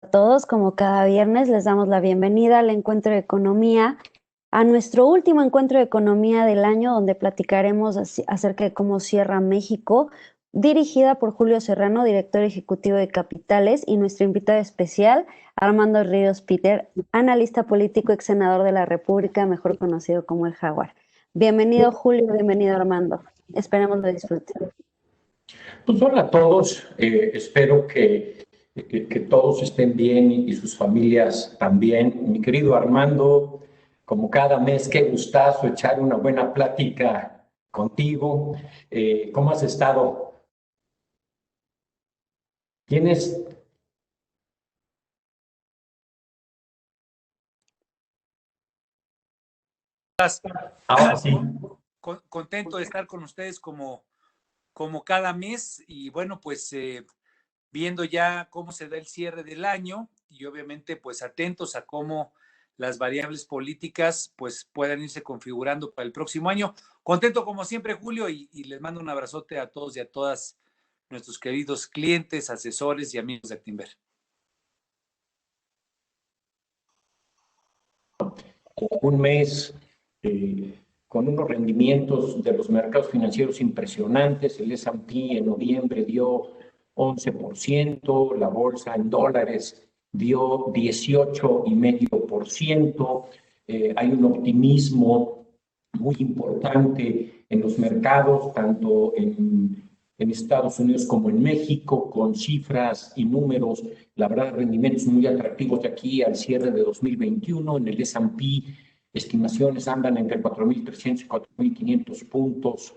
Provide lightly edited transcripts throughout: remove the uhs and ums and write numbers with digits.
A todos, como cada viernes, les damos la bienvenida al encuentro de economía, a nuestro último encuentro de economía del año, donde platicaremos acerca de cómo cierra México, dirigida por Julio Serrano, director ejecutivo de Capitales, y nuestro invitado especial, Armando Ríos Peter, analista político, ex senador de la República, mejor conocido como el Jaguar. Bienvenido, Julio, bienvenido, Armando. Esperemos lo disfruten. Pues hola a todos, espero que todos estén bien y sus familias también. Mi querido Armando, como cada mes, qué gustazo echar una buena plática contigo. ¿Cómo has estado? ¿Tienes? Ahora sí. Contento de estar con ustedes como cada mes y bueno, pues viendo ya cómo se da el cierre del año y obviamente pues atentos a cómo las variables políticas pues puedan irse configurando para el próximo año. Contento como siempre, Julio, y les mando un abrazote a todos y a todas nuestros queridos clientes, asesores y amigos de Actinver. Un mes con unos rendimientos de los mercados financieros impresionantes. El S&P en noviembre dio 11%, la bolsa en dólares dio 18,5%. Hay un optimismo muy importante en los mercados, tanto en Estados Unidos como en México, con cifras y números, la verdad, rendimientos muy atractivos de aquí al cierre de 2021. En el S&P, estimaciones andan entre 4,300 y 4,500 puntos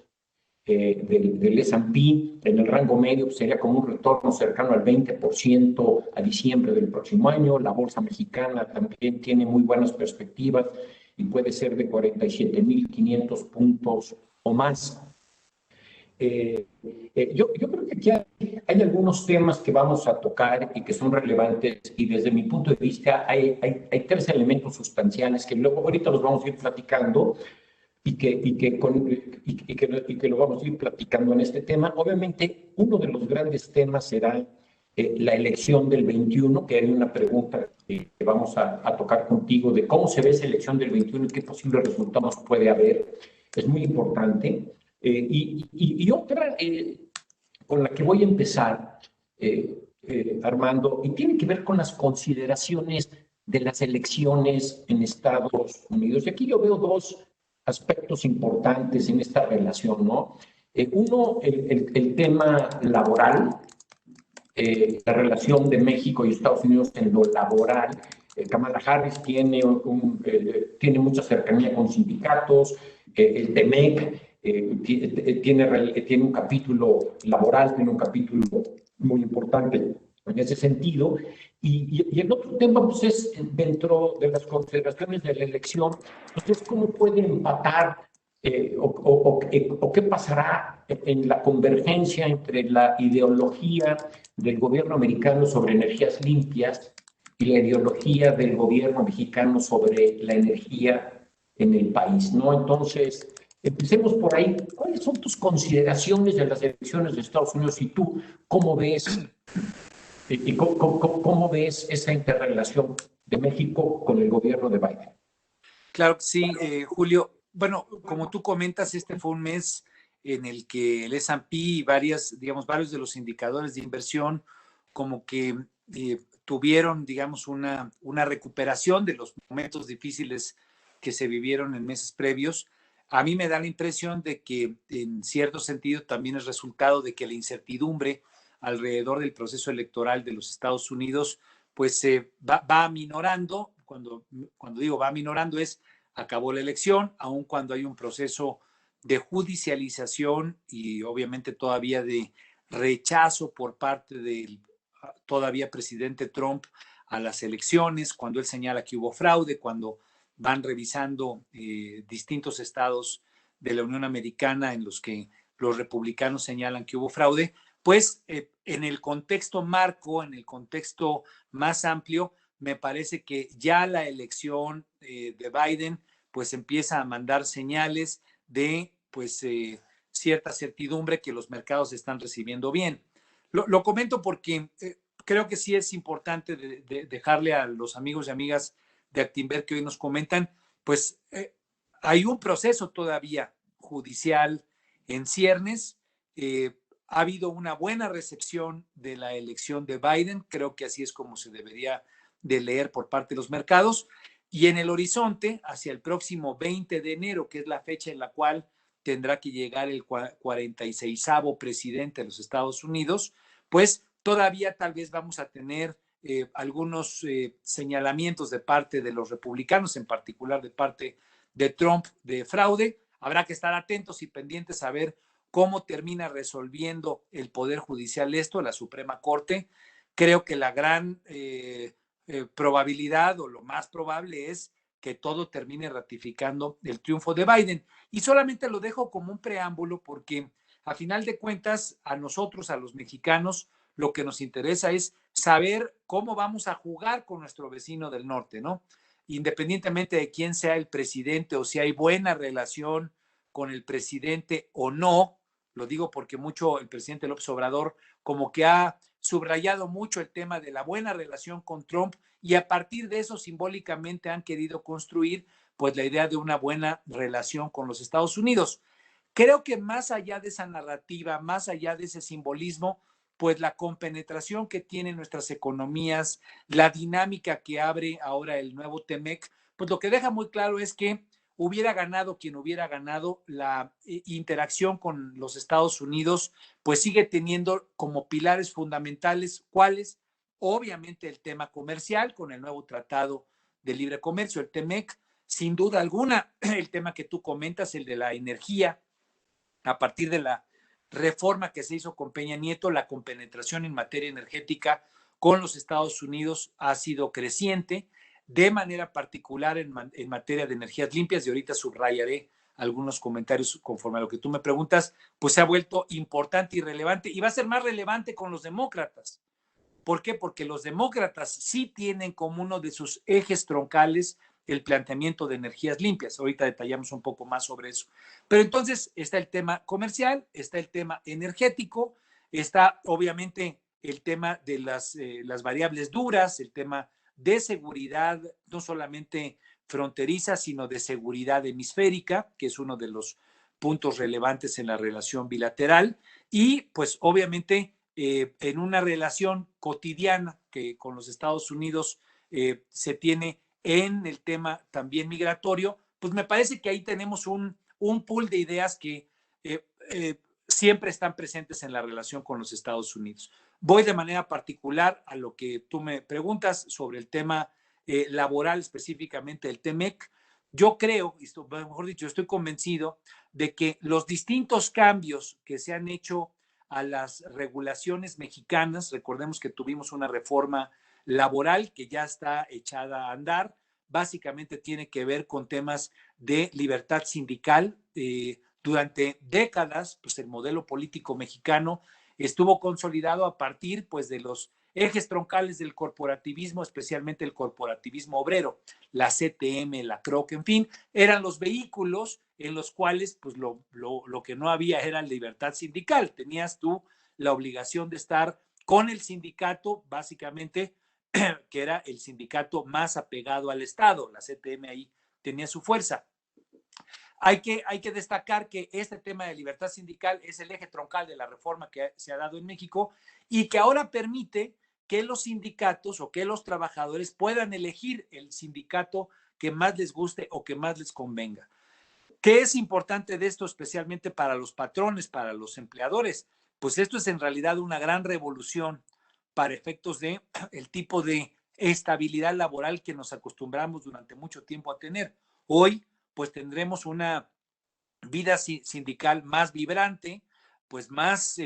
del S&P. En el rango medio pues, sería como un retorno cercano al 20% a diciembre del próximo año. La bolsa mexicana también tiene muy buenas perspectivas y puede ser de 47,500 puntos o más. Yo creo que aquí hay algunos temas que vamos a tocar y que son relevantes y desde mi punto de vista hay tres elementos sustanciales que luego ahorita los vamos a ir platicando y que lo vamos a ir platicando en este tema. Obviamente, uno de los grandes temas será la elección del 21, que hay una pregunta que vamos a tocar contigo de cómo se ve esa elección del 21 y qué posibles resultados puede haber. Es muy importante. Y otra con la que voy a empezar, Armando, y tiene que ver con las consideraciones de las elecciones en Estados Unidos. Y aquí yo veo dos aspectos importantes en esta relación, ¿no? Uno, el tema laboral, la relación de México y Estados Unidos en lo laboral. Kamala Harris tiene mucha cercanía con sindicatos, el TEMEC tiene un capítulo laboral, tiene un capítulo muy importante en ese sentido. Y el otro tema, pues, es dentro de las consideraciones de la elección, pues, es cómo puede empatar o qué pasará en la convergencia entre la ideología del gobierno americano sobre energías limpias y la ideología del gobierno mexicano sobre la energía en el país, ¿no? Entonces, empecemos por ahí. ¿Cuáles son tus consideraciones de las elecciones de Estados Unidos y tú cómo ves, cómo ves esa interrelación de México con el gobierno de Biden? Claro que sí, Julio. Bueno, como tú comentas, este fue un mes en el que el S&P y varios de los indicadores de inversión como que tuvieron, digamos, una recuperación de los momentos difíciles que se vivieron en meses previos. A mí me da la impresión de que en cierto sentido también es resultado de que la incertidumbre alrededor del proceso electoral de los Estados Unidos pues va minorando. Cuando digo va minorando es acabó la elección, aun cuando hay un proceso de judicialización y obviamente todavía de rechazo por parte del todavía presidente Trump a las elecciones, cuando él señala que hubo fraude, cuando van revisando distintos estados de la Unión Americana en los que los republicanos señalan que hubo fraude, pues en el contexto marco, en el contexto más amplio, me parece que ya la elección de Biden pues empieza a mandar señales de pues cierta certidumbre que los mercados están recibiendo bien. Lo comento porque creo que sí es importante dejarle a los amigos y amigas de Actinver que hoy nos comentan, pues hay un proceso todavía judicial en ciernes. Ha habido una buena recepción de la elección de Biden, creo que así es como se debería de leer por parte de los mercados, y en el horizonte, hacia el próximo 20 de enero, que es la fecha en la cual tendrá que llegar el 46º presidente de los Estados Unidos, pues todavía tal vez vamos a tener algunos señalamientos de parte de los republicanos, en particular de parte de Trump, de fraude. Habrá que estar atentos y pendientes a ver cómo termina resolviendo el Poder Judicial esto, la Suprema Corte. Creo que la gran probabilidad o lo más probable es que todo termine ratificando el triunfo de Biden. Y solamente lo dejo como un preámbulo porque a final de cuentas a nosotros, a los mexicanos, lo que nos interesa es saber cómo vamos a jugar con nuestro vecino del norte, ¿no? Independientemente de quién sea el presidente o si hay buena relación con el presidente o no, lo digo porque mucho el presidente López Obrador como que ha subrayado mucho el tema de la buena relación con Trump y a partir de eso simbólicamente han querido construir pues la idea de una buena relación con los Estados Unidos. Creo que más allá de esa narrativa, más allá de ese simbolismo, pues la compenetración que tienen nuestras economías, la dinámica que abre ahora el nuevo TEMEC, pues lo que deja muy claro es que hubiera ganado quien hubiera ganado, la interacción con los Estados Unidos, pues sigue teniendo como pilares fundamentales, ¿cuáles? Obviamente el tema comercial con el nuevo Tratado de Libre Comercio, el TEMEC, sin duda alguna, el tema que tú comentas, el de la energía, a partir de la reforma que se hizo con Peña Nieto, la compenetración en materia energética con los Estados Unidos ha sido creciente, de manera particular en materia de energías limpias, y ahorita subrayaré algunos comentarios conforme a lo que tú me preguntas, pues se ha vuelto importante y relevante, y va a ser más relevante con los demócratas. ¿Por qué? Porque los demócratas sí tienen como uno de sus ejes troncales el planteamiento de energías limpias. Ahorita detallamos un poco más sobre eso. Pero entonces está el tema comercial, está el tema energético, está obviamente el tema de las variables duras, el tema de seguridad, no solamente fronteriza, sino de seguridad hemisférica, que es uno de los puntos relevantes en la relación bilateral. Y pues obviamente en una relación cotidiana que con los Estados Unidos se tiene en el tema también migratorio, pues me parece que ahí tenemos un pool de ideas que siempre están presentes en la relación con los Estados Unidos. Voy de manera particular a lo que tú me preguntas sobre el tema laboral, específicamente el TEMEC. Yo creo, mejor dicho, estoy convencido de que los distintos cambios que se han hecho a las regulaciones mexicanas, recordemos que tuvimos una reforma laboral que ya está echada a andar, básicamente tiene que ver con temas de libertad sindical. Durante décadas, pues el modelo político mexicano estuvo consolidado a partir pues de los ejes troncales del corporativismo, especialmente el corporativismo obrero, la CTM, la CROC, en fin, eran los vehículos en los cuales pues lo que no había era libertad sindical. Tenías tú la obligación de estar con el sindicato, básicamente, que era el sindicato más apegado al Estado. La CTM ahí tenía su fuerza. Hay que destacar que este tema de libertad sindical es el eje troncal de la reforma que se ha dado en México y que ahora permite que los sindicatos o que los trabajadores puedan elegir el sindicato que más les guste o que más les convenga. ¿Qué es importante de esto, especialmente para los patrones, para los empleadores? Pues esto es en realidad una gran revolución para efectos de el tipo de estabilidad laboral que nos acostumbramos durante mucho tiempo a tener. Hoy, pues tendremos una vida sindical más vibrante, pues más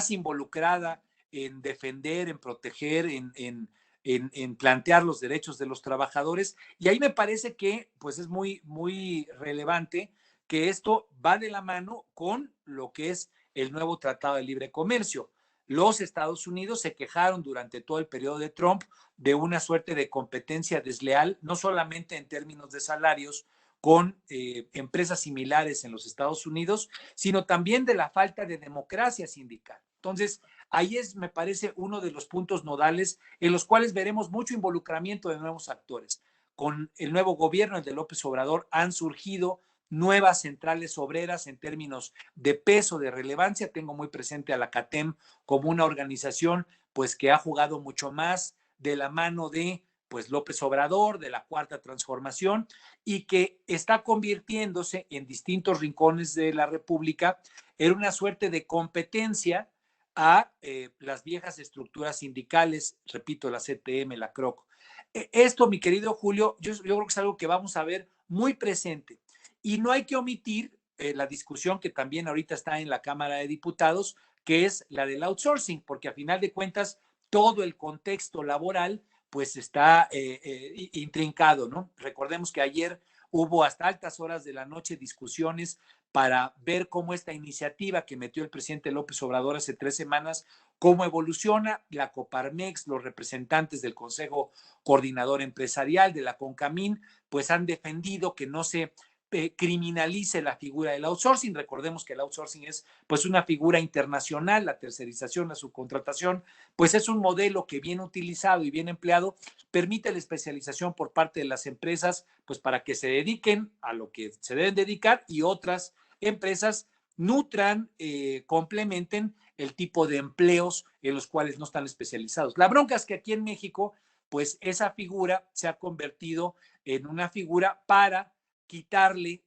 involucrada en defender, en proteger, en plantear los derechos de los trabajadores. Y ahí me parece que pues es muy relevante que esto va de la mano con lo que es el nuevo Tratado de Libre Comercio. Los Estados Unidos se quejaron durante todo el periodo de Trump de una suerte de competencia desleal, no solamente en términos de salarios con empresas similares en los Estados Unidos, sino también de la falta de democracia sindical. Entonces, Ahí es, me parece, uno de los puntos nodales en los cuales veremos mucho involucramiento de nuevos actores. Con el nuevo gobierno, el de López Obrador, han surgido nuevas centrales obreras en términos de peso, de relevancia. Tengo muy presente a la CATEM como una organización pues que ha jugado mucho más de la mano de pues López Obrador, de la Cuarta Transformación, y que está convirtiéndose en distintos rincones de la República en una suerte de competencia a las viejas estructuras sindicales, repito, la CTM, la CROC. Esto, mi querido Julio, yo creo que es algo que vamos a ver muy presente. Y no hay que omitir la discusión que también ahorita está en la Cámara de Diputados, que es la del outsourcing, porque a final de cuentas todo el contexto laboral pues está intrincado, ¿no? Recordemos que ayer hubo hasta altas horas de la noche discusiones para ver cómo esta iniciativa que metió el presidente López Obrador hace 3 semanas, cómo evoluciona. La Coparmex, los representantes del Consejo Coordinador Empresarial, de la CONCAMIN, pues han defendido que no se criminalice la figura del outsourcing. Recordemos que el outsourcing es pues una figura internacional, la tercerización, la subcontratación, pues es un modelo que bien utilizado y bien empleado permite la especialización por parte de las empresas pues para que se dediquen a lo que se deben dedicar y otras empresas nutran, complementen el tipo de empleos en los cuales no están especializados. La bronca es que aquí en México pues esa figura se ha convertido en una figura para quitarle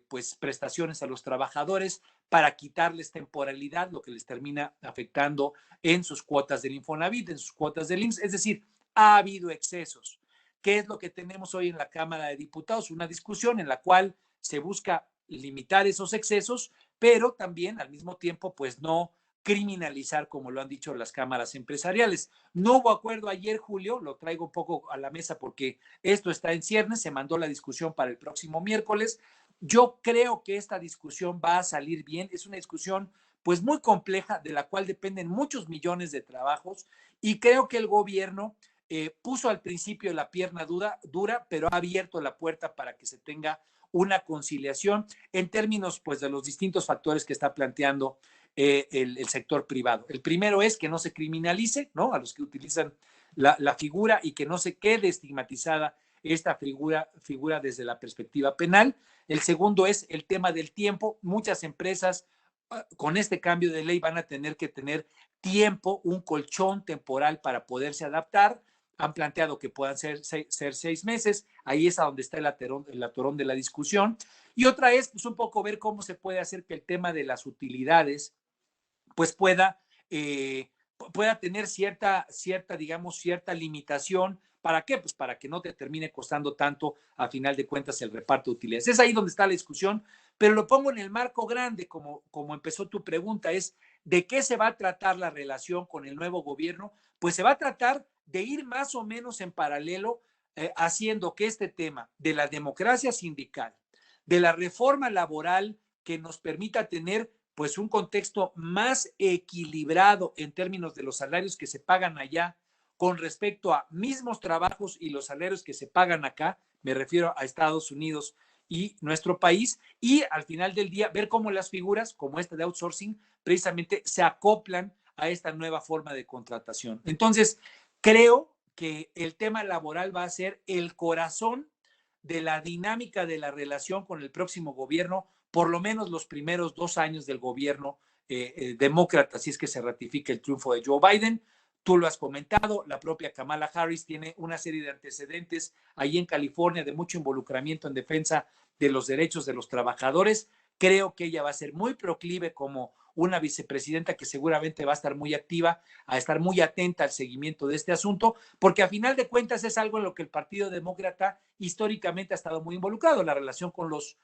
pues prestaciones a los trabajadores, para quitarles temporalidad, lo que les termina afectando en sus cuotas del Infonavit, en sus cuotas del IMSS. Es decir, ha habido excesos. ¿Qué es lo que tenemos hoy en la Cámara de Diputados? Una discusión en la cual se busca limitar esos excesos, pero también al mismo tiempo pues no criminalizar como lo han dicho las cámaras empresariales. No hubo acuerdo ayer, Julio, lo traigo un poco a la mesa porque esto está en ciernes, se mandó la discusión para el próximo miércoles. Yo creo que esta discusión va a salir bien, es una discusión pues muy compleja de la cual dependen muchos millones de trabajos y creo que el gobierno puso al principio la pierna dura, pero ha abierto la puerta para que se tenga una conciliación en términos pues de los distintos factores que está planteando el sector privado. El primero es que no se criminalice, ¿no? A los que utilizan la figura y que no se quede estigmatizada esta figura desde la perspectiva penal. El segundo es el tema del tiempo. Muchas empresas con este cambio de ley van a tener que tener tiempo, un colchón temporal para poderse adaptar. Han planteado que puedan ser 6 meses. Ahí es a donde está el atorón de la discusión. Y otra es pues, un poco ver cómo se puede hacer que el tema de las utilidades pues pueda tener digamos, cierta limitación. ¿Para qué? Pues para que no te termine costando tanto a final de cuentas el reparto de utilidades. Es ahí donde está la discusión, pero lo pongo en el marco grande, como empezó tu pregunta, es ¿de qué se va a tratar la relación con el nuevo gobierno? Pues se va a tratar de ir más o menos en paralelo, haciendo que este tema de la democracia sindical, de la reforma laboral que nos permita tener pues un contexto más equilibrado en términos de los salarios que se pagan allá con respecto a mismos trabajos y los salarios que se pagan acá, me refiero a Estados Unidos y nuestro país, y al final del día ver cómo las figuras como esta de outsourcing precisamente se acoplan a esta nueva forma de contratación. Entonces, creo que el tema laboral va a ser el corazón de la dinámica de la relación con el próximo gobierno, por lo menos los primeros 2 años del gobierno demócrata, si es que se ratifica el triunfo de Joe Biden. Tú lo has comentado, la propia Kamala Harris tiene una serie de antecedentes ahí en California de mucho involucramiento en defensa de los derechos de los trabajadores. Creo que ella va a ser muy proclive como una vicepresidenta que seguramente va a estar muy activa, a estar muy atenta al seguimiento de este asunto, porque a final de cuentas es algo en lo que el Partido Demócrata históricamente ha estado muy involucrado, la relación con los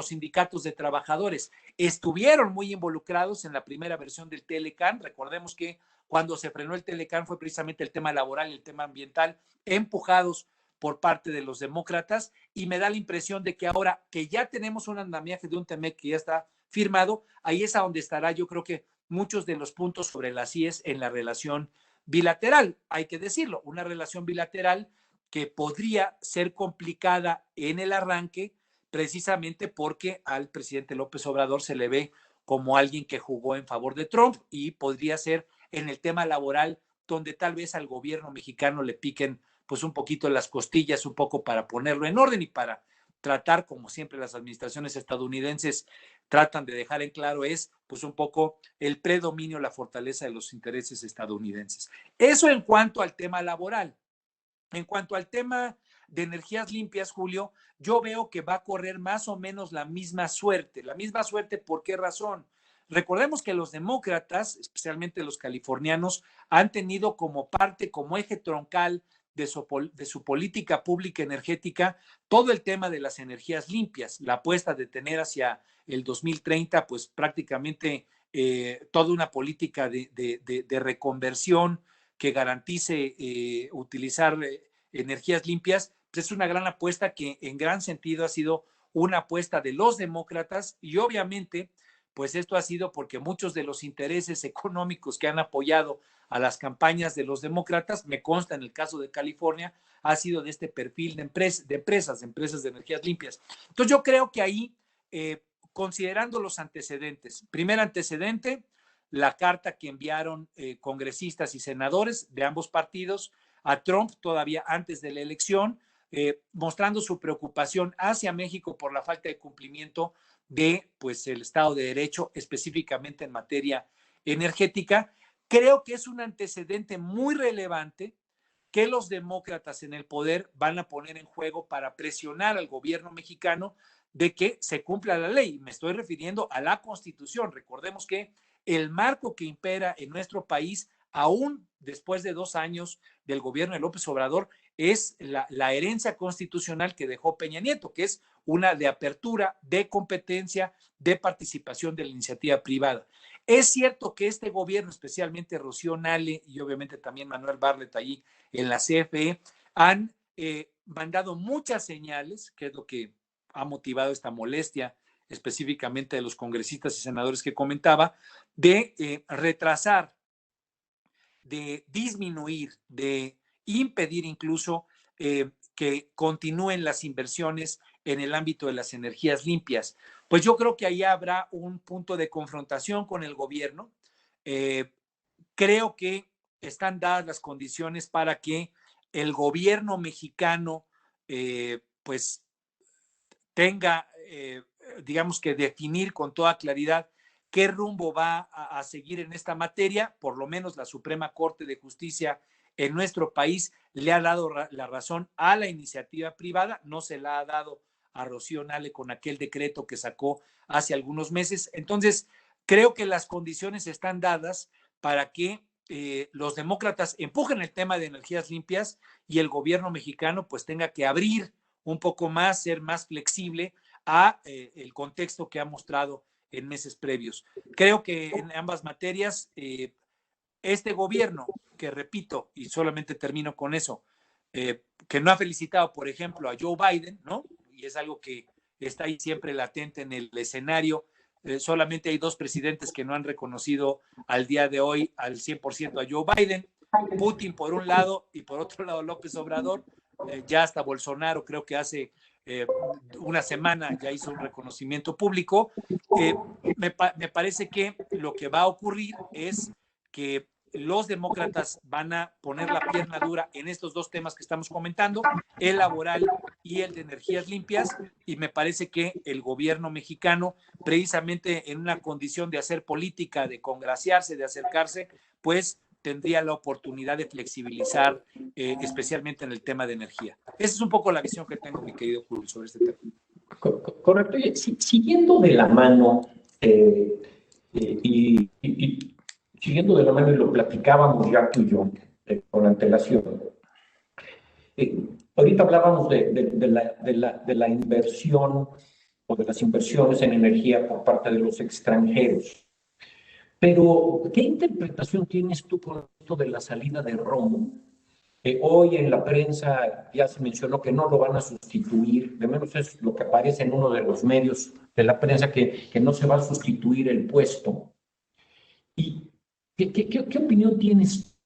sindicatos de trabajadores. Estuvieron muy involucrados en la primera versión del Telecán. Recordemos que cuando se frenó el Telecán fue precisamente el tema laboral y el tema ambiental, empujados por parte de los demócratas, y me da la impresión de que ahora que ya tenemos un andamiaje de un TEMEC que ya está firmado, ahí es a donde estará, yo creo que muchos de los puntos sobre las IES en la relación bilateral. Hay que decirlo, una relación bilateral que podría ser complicada en el arranque, precisamente porque al presidente López Obrador se le ve como alguien que jugó en favor de Trump y podría ser en el tema laboral, donde tal vez al gobierno mexicano le piquen pues un poquito las costillas, un poco para ponerlo en orden y para tratar, como siempre las administraciones estadounidenses tratan de dejar en claro, es pues un poco el predominio, la fortaleza de los intereses estadounidenses. Eso en cuanto al tema laboral. En cuanto al tema de energías limpias, Julio, yo veo que va a correr más o menos la misma suerte. La misma suerte, ¿por qué razón? Recordemos que los demócratas, especialmente los californianos, han tenido como parte, como eje troncal de su política pública energética, todo el tema de las energías limpias, la apuesta de tener hacia el 2030, pues prácticamente toda una política de reconversión que garantice utilizar energías limpias, pues es una gran apuesta que en gran sentido ha sido una apuesta de los demócratas y obviamente pues esto ha sido porque muchos de los intereses económicos que han apoyado a las campañas de los demócratas, me consta en el caso de California, ha sido de este perfil de empresas de energías limpias. Entonces yo creo que ahí, considerando los antecedentes, primer antecedente, la carta que enviaron congresistas y senadores de ambos partidos a Trump todavía antes de la elección, mostrando su preocupación hacia México por la falta de cumplimiento de pues, el Estado de Derecho, específicamente en materia energética. Creo que es un antecedente muy relevante que los demócratas en el poder van a poner en juego para presionar al gobierno mexicano de que se cumpla la ley. Me estoy refiriendo a la Constitución. Recordemos que el marco que impera en nuestro país, aún después de 2 años del gobierno de López Obrador, es la herencia constitucional que dejó Peña Nieto, que es una de apertura, de competencia, de participación de la iniciativa privada. Es cierto que este gobierno, especialmente Rocío Nale y obviamente también Manuel Bartlett allí en la CFE, han mandado muchas señales, que es lo que ha motivado esta molestia específicamente de los congresistas y senadores que comentaba, de retrasar, de disminuir, de impedir incluso que continúen las inversiones en el ámbito de las energías limpias. Pues yo creo que ahí habrá un punto de confrontación con el gobierno. Creo que están dadas las condiciones para que el gobierno mexicano pues tenga, digamos que definir con toda claridad qué rumbo va a seguir en esta materia. Por lo menos la Suprema Corte de Justicia en nuestro país le ha dado la razón a la iniciativa privada, no se la ha dado a Rocío Nale con aquel decreto que sacó hace algunos meses. Entonces, creo que las condiciones están dadas para que los demócratas empujen el tema de energías limpias y el gobierno mexicano pues tenga que abrir un poco más, ser más flexible a el contexto que ha mostrado en meses previos. Creo que en ambas materias, este gobierno, que repito, y solamente termino con eso, que no ha felicitado, por ejemplo, a Joe Biden, ¿no? Y es algo que está ahí siempre latente en el escenario. Solamente hay 2 presidentes que no han reconocido al día de hoy al 100% a Joe Biden, Putin por un lado y por otro lado López Obrador. Ya hasta Bolsonaro creo que hace una semana ya hizo un reconocimiento público. Me parece que lo que va a ocurrir es que los demócratas van a poner la pierna dura en estos 2 temas que estamos comentando, el laboral y el de energías limpias, y me parece que el gobierno mexicano, precisamente en una condición de hacer política, de congraciarse, de acercarse, pues tendría la oportunidad de flexibilizar, especialmente en el tema de energía. Esa es un poco la visión que tengo, mi querido Julio, sobre este tema. Correcto. Siguiendo de la mano, siguiendo de la mano, y lo platicábamos ya tú y yo con antelación. Ahorita hablábamos de la inversión o de las inversiones en energía por parte de los extranjeros. Pero, ¿qué interpretación tienes tú con esto de la salida de Romo? Hoy en la prensa ya se mencionó que no lo van a sustituir, de menos es lo que aparece en uno de los medios de la prensa, que no se va a sustituir el puesto. ¿Y qué opinión tienes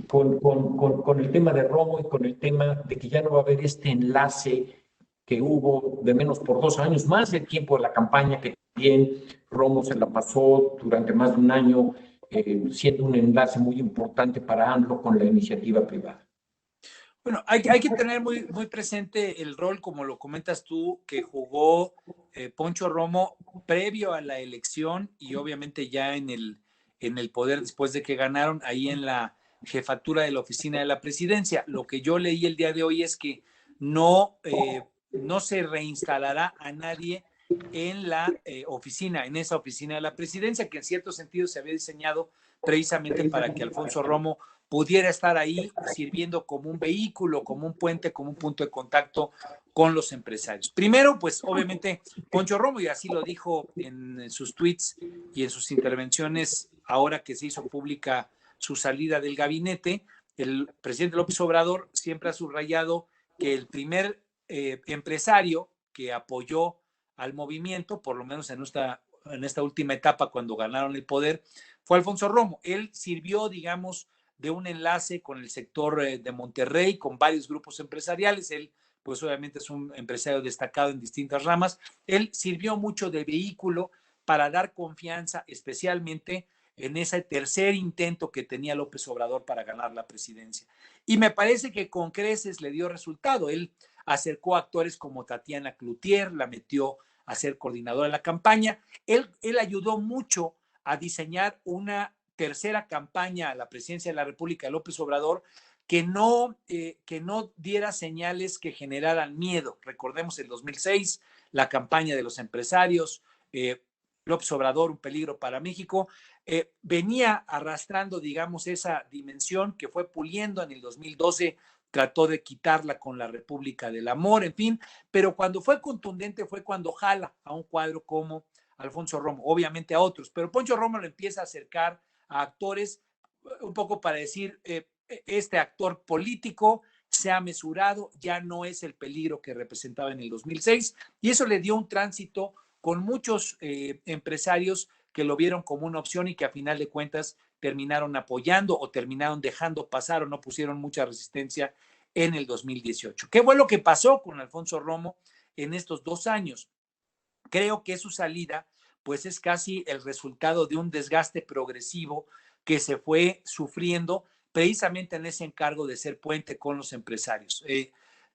con el tema de Romo y con el tema de que ya no va a haber este enlace que hubo de menos por 2 años, más el tiempo de la campaña que también Romo se la pasó durante más de un año siendo un enlace muy importante para AMLO con la iniciativa privada. Bueno, hay que tener muy presente el rol, como lo comentas tú, que jugó Poncho Romo previo a la elección y obviamente ya en el poder después de que ganaron ahí en la jefatura de la oficina de la presidencia. Lo que yo leí el día de hoy es que no se reinstalará a nadie en la oficina, en esa oficina de la presidencia, que en cierto sentido se había diseñado precisamente para que Alfonso Romo pudiera estar ahí sirviendo como un vehículo, como un puente, como un punto de contacto con los empresarios. Primero, pues obviamente Poncho Romo, y así lo dijo en sus tweets y en sus intervenciones ahora que se hizo pública su salida del gabinete, el presidente López Obrador siempre ha subrayado que el primer empresario que apoyó al movimiento, por lo menos en esta última etapa cuando ganaron el poder, fue Alfonso Romo. Él sirvió, digamos, de un enlace con el sector de Monterrey, con varios grupos empresariales. Él, pues obviamente es un empresario destacado en distintas ramas. Él sirvió mucho de vehículo para dar confianza, especialmente en ese tercer intento que tenía López Obrador para ganar la presidencia. Y me parece que con creces le dio resultado. Él acercó a actores como Tatiana Cloutier, la metió a ser coordinadora de la campaña. Él ayudó mucho a diseñar una tercera campaña a la presidencia de la República de López Obrador que no diera señales que generaran miedo. Recordemos el 2006, la campaña de los empresarios, López Obrador, un peligro para México, venía arrastrando, digamos, esa dimensión que fue puliendo en el 2012, trató de quitarla con la República del Amor, en fin, pero cuando fue contundente fue cuando jala a un cuadro como Alfonso Romo, obviamente a otros, pero Poncho Romo lo empieza a acercar a actores un poco para decir, este actor político se ha mesurado, ya no es el peligro que representaba en el 2006, y eso le dio un tránsito con muchos empresarios que lo vieron como una opción y que a final de cuentas terminaron apoyando o terminaron dejando pasar o no pusieron mucha resistencia en el 2018. ¿Qué fue lo que pasó con Alfonso Romo en estos 2 años? Creo que su salida pues es casi el resultado de un desgaste progresivo que se fue sufriendo precisamente en ese encargo de ser puente con los empresarios.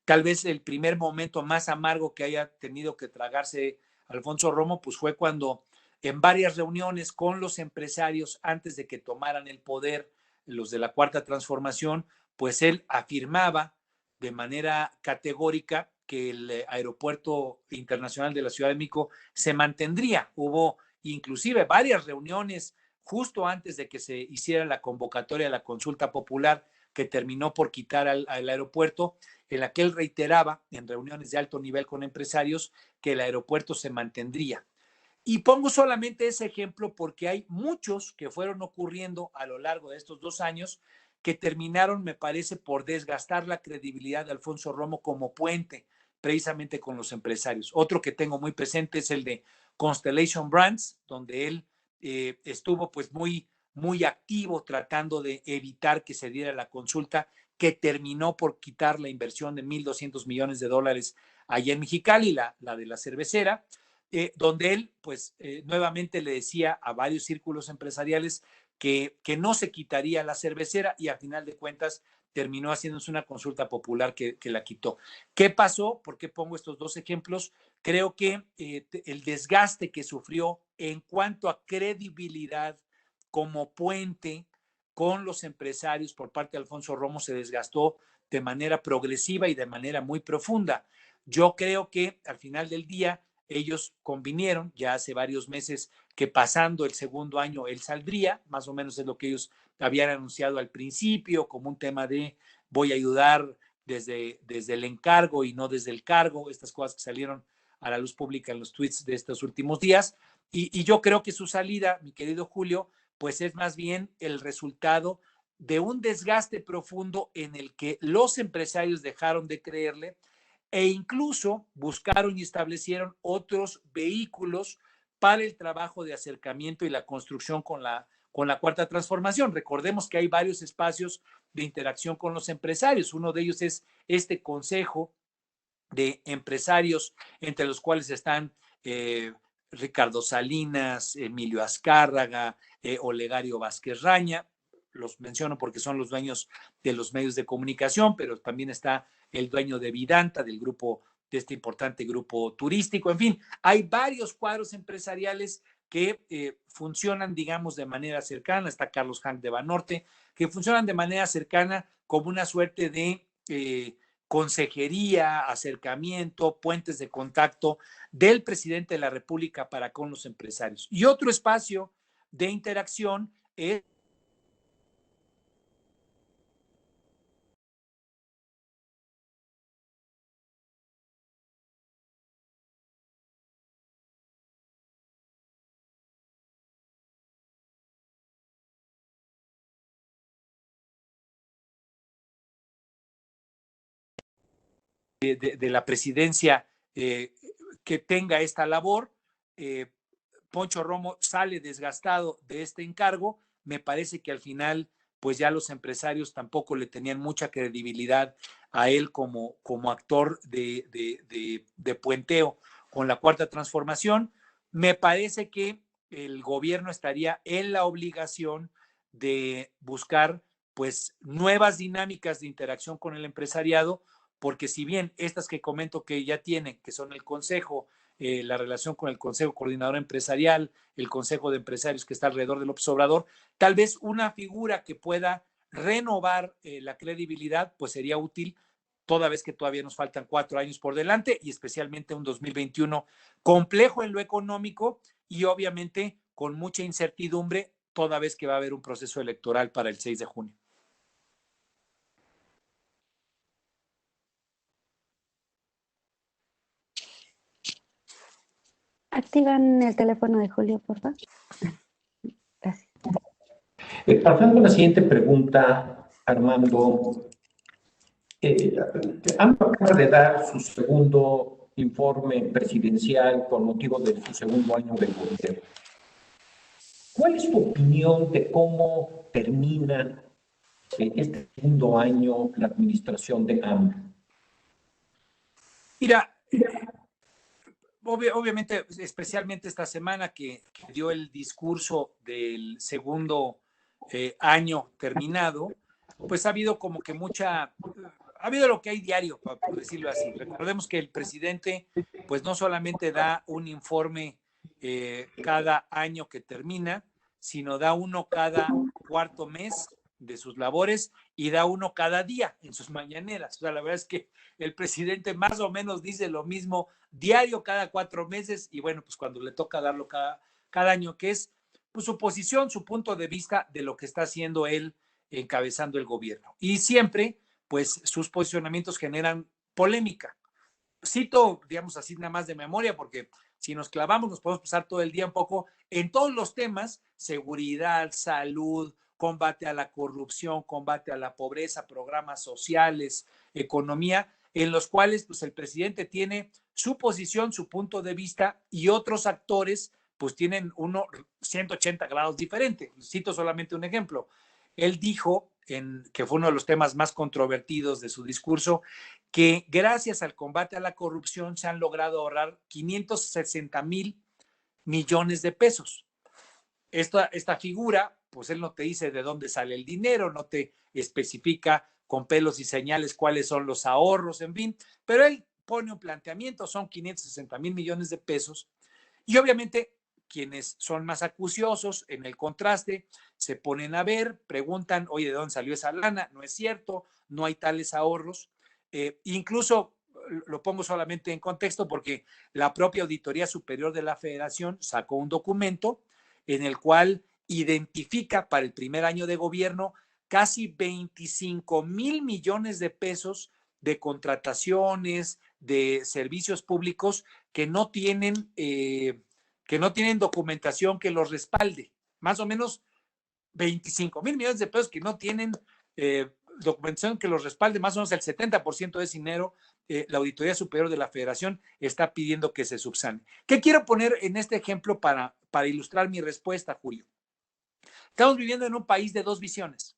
Tal vez el primer momento más amargo que haya tenido que tragarse Alfonso Romo pues fue cuando en varias reuniones con los empresarios antes de que tomaran el poder los de la Cuarta Transformación, pues él afirmaba de manera categórica que el aeropuerto internacional de la Ciudad de México se mantendría. Hubo inclusive varias reuniones justo antes de que se hiciera la convocatoria a la consulta popular que terminó por quitar al aeropuerto, en la que él reiteraba en reuniones de alto nivel con empresarios que el aeropuerto se mantendría. Y pongo solamente ese ejemplo porque hay muchos que fueron ocurriendo a lo largo de estos 2 años que terminaron, me parece, por desgastar la credibilidad de Alfonso Romo como puente precisamente con los empresarios. Otro que tengo muy presente es el de Constellation Brands, donde él estuvo pues muy activo tratando de evitar que se diera la consulta que terminó por quitar la inversión de $1,200 millones allá en Mexicali, la de la cervecera, donde él pues nuevamente le decía a varios círculos empresariales que no se quitaría la cervecera y a final de cuentas terminó haciéndose una consulta popular que la quitó. ¿Qué pasó? ¿Por qué pongo estos 2 ejemplos? Creo que el desgaste que sufrió en cuanto a credibilidad como puente con los empresarios por parte de Alfonso Romo se desgastó de manera progresiva y de manera muy profunda. Yo creo que al final del día ellos convinieron, ya hace varios meses, que pasando el segundo año él saldría, más o menos es lo que ellos habían anunciado al principio, como un tema de voy a ayudar desde el encargo y no desde el cargo, estas cosas que salieron a la luz pública en los tweets de estos últimos días. Y yo creo que su salida, mi querido Julio, pues es más bien el resultado de un desgaste profundo en el que los empresarios dejaron de creerle e incluso buscaron y establecieron otros vehículos para el trabajo de acercamiento y la construcción con la Cuarta Transformación. Recordemos que hay varios espacios de interacción con los empresarios. Uno de ellos es este consejo de empresarios, entre los cuales están Ricardo Salinas, Emilio Azcárraga, Olegario Vázquez Raña. Los menciono porque son los dueños de los medios de comunicación, pero también está el dueño de Vidanta, del grupo, de este importante grupo turístico. En fin, hay varios cuadros empresariales que funcionan, digamos, de manera cercana. Está Carlos Hank de Banorte, que funcionan de manera cercana como una suerte de consejería, acercamiento, puentes de contacto del presidente de la República para con los empresarios. Y otro espacio de interacción es de la presidencia que tenga esta labor. Poncho Romo sale desgastado de este encargo. Me parece que al final, pues ya los empresarios tampoco le tenían mucha credibilidad a él como actor de puenteo con la Cuarta Transformación. Me parece que el gobierno estaría en la obligación de buscar pues nuevas dinámicas de interacción con el empresariado, porque si bien estas que comento que ya tienen, que son el Consejo, la relación con el Consejo Coordinador Empresarial, el Consejo de Empresarios que está alrededor del López Obrador, tal vez una figura que pueda renovar la credibilidad, pues sería útil, toda vez que todavía nos faltan 4 años por delante y especialmente un 2021 complejo en lo económico y obviamente con mucha incertidumbre, toda vez que va a haber un proceso electoral para el 6 de junio. Activan el teléfono de Julio, por favor. Gracias. Pasando a la siguiente pregunta, Armando. AMLO acaba de dar su segundo informe presidencial con motivo de su segundo año de gobierno. ¿Cuál es tu opinión de cómo termina este segundo año la administración de AMLO? Mira, obviamente, especialmente esta semana que dio el discurso del segundo año terminado, pues ha habido como que ha habido lo que hay diario, por decirlo así. Recordemos que el presidente, pues no solamente da un informe cada año que termina, sino da uno cada cuarto mes de sus labores y da uno cada día en sus mañaneras. O sea, la verdad es que el presidente más o menos dice lo mismo diario cada 4 meses y bueno, pues cuando le toca darlo cada año, que es pues, su posición, su punto de vista de lo que está haciendo él encabezando el gobierno. Y siempre, pues sus posicionamientos generan polémica. Cito, digamos así, nada más de memoria, porque si nos clavamos nos podemos pasar todo el día un poco en todos los temas: seguridad, salud, combate a la corrupción, combate a la pobreza, programas sociales, economía, en los cuales pues el presidente tiene su posición, su punto de vista y otros actores pues tienen 180 grados diferente. Cito solamente un ejemplo. Él dijo, que fue uno de los temas más controvertidos de su discurso, que gracias al combate a la corrupción se han logrado ahorrar 560,000 millones de pesos. Esta figura, pues él no te dice de dónde sale el dinero, no te especifica con pelos y señales cuáles son los ahorros, en fin, pero él pone un planteamiento: son 560,000 millones de pesos, y obviamente quienes son más acuciosos en el contraste se ponen a ver, preguntan: oye, ¿de dónde salió esa lana? No es cierto, no hay tales ahorros. Incluso lo pongo solamente en contexto porque la propia Auditoría Superior de la Federación sacó un documento en el cual identifica para el primer año de gobierno casi 25,000 millones de pesos de contrataciones, de servicios públicos que no tienen documentación que los respalde. Más o menos 25,000 millones de pesos que no tienen documentación que los respalde, más o menos el 70% de ese dinero. La Auditoría Superior de la Federación está pidiendo que se subsane. ¿Qué quiero poner en este ejemplo para ilustrar mi respuesta, Julio? Estamos viviendo en un país de dos visiones.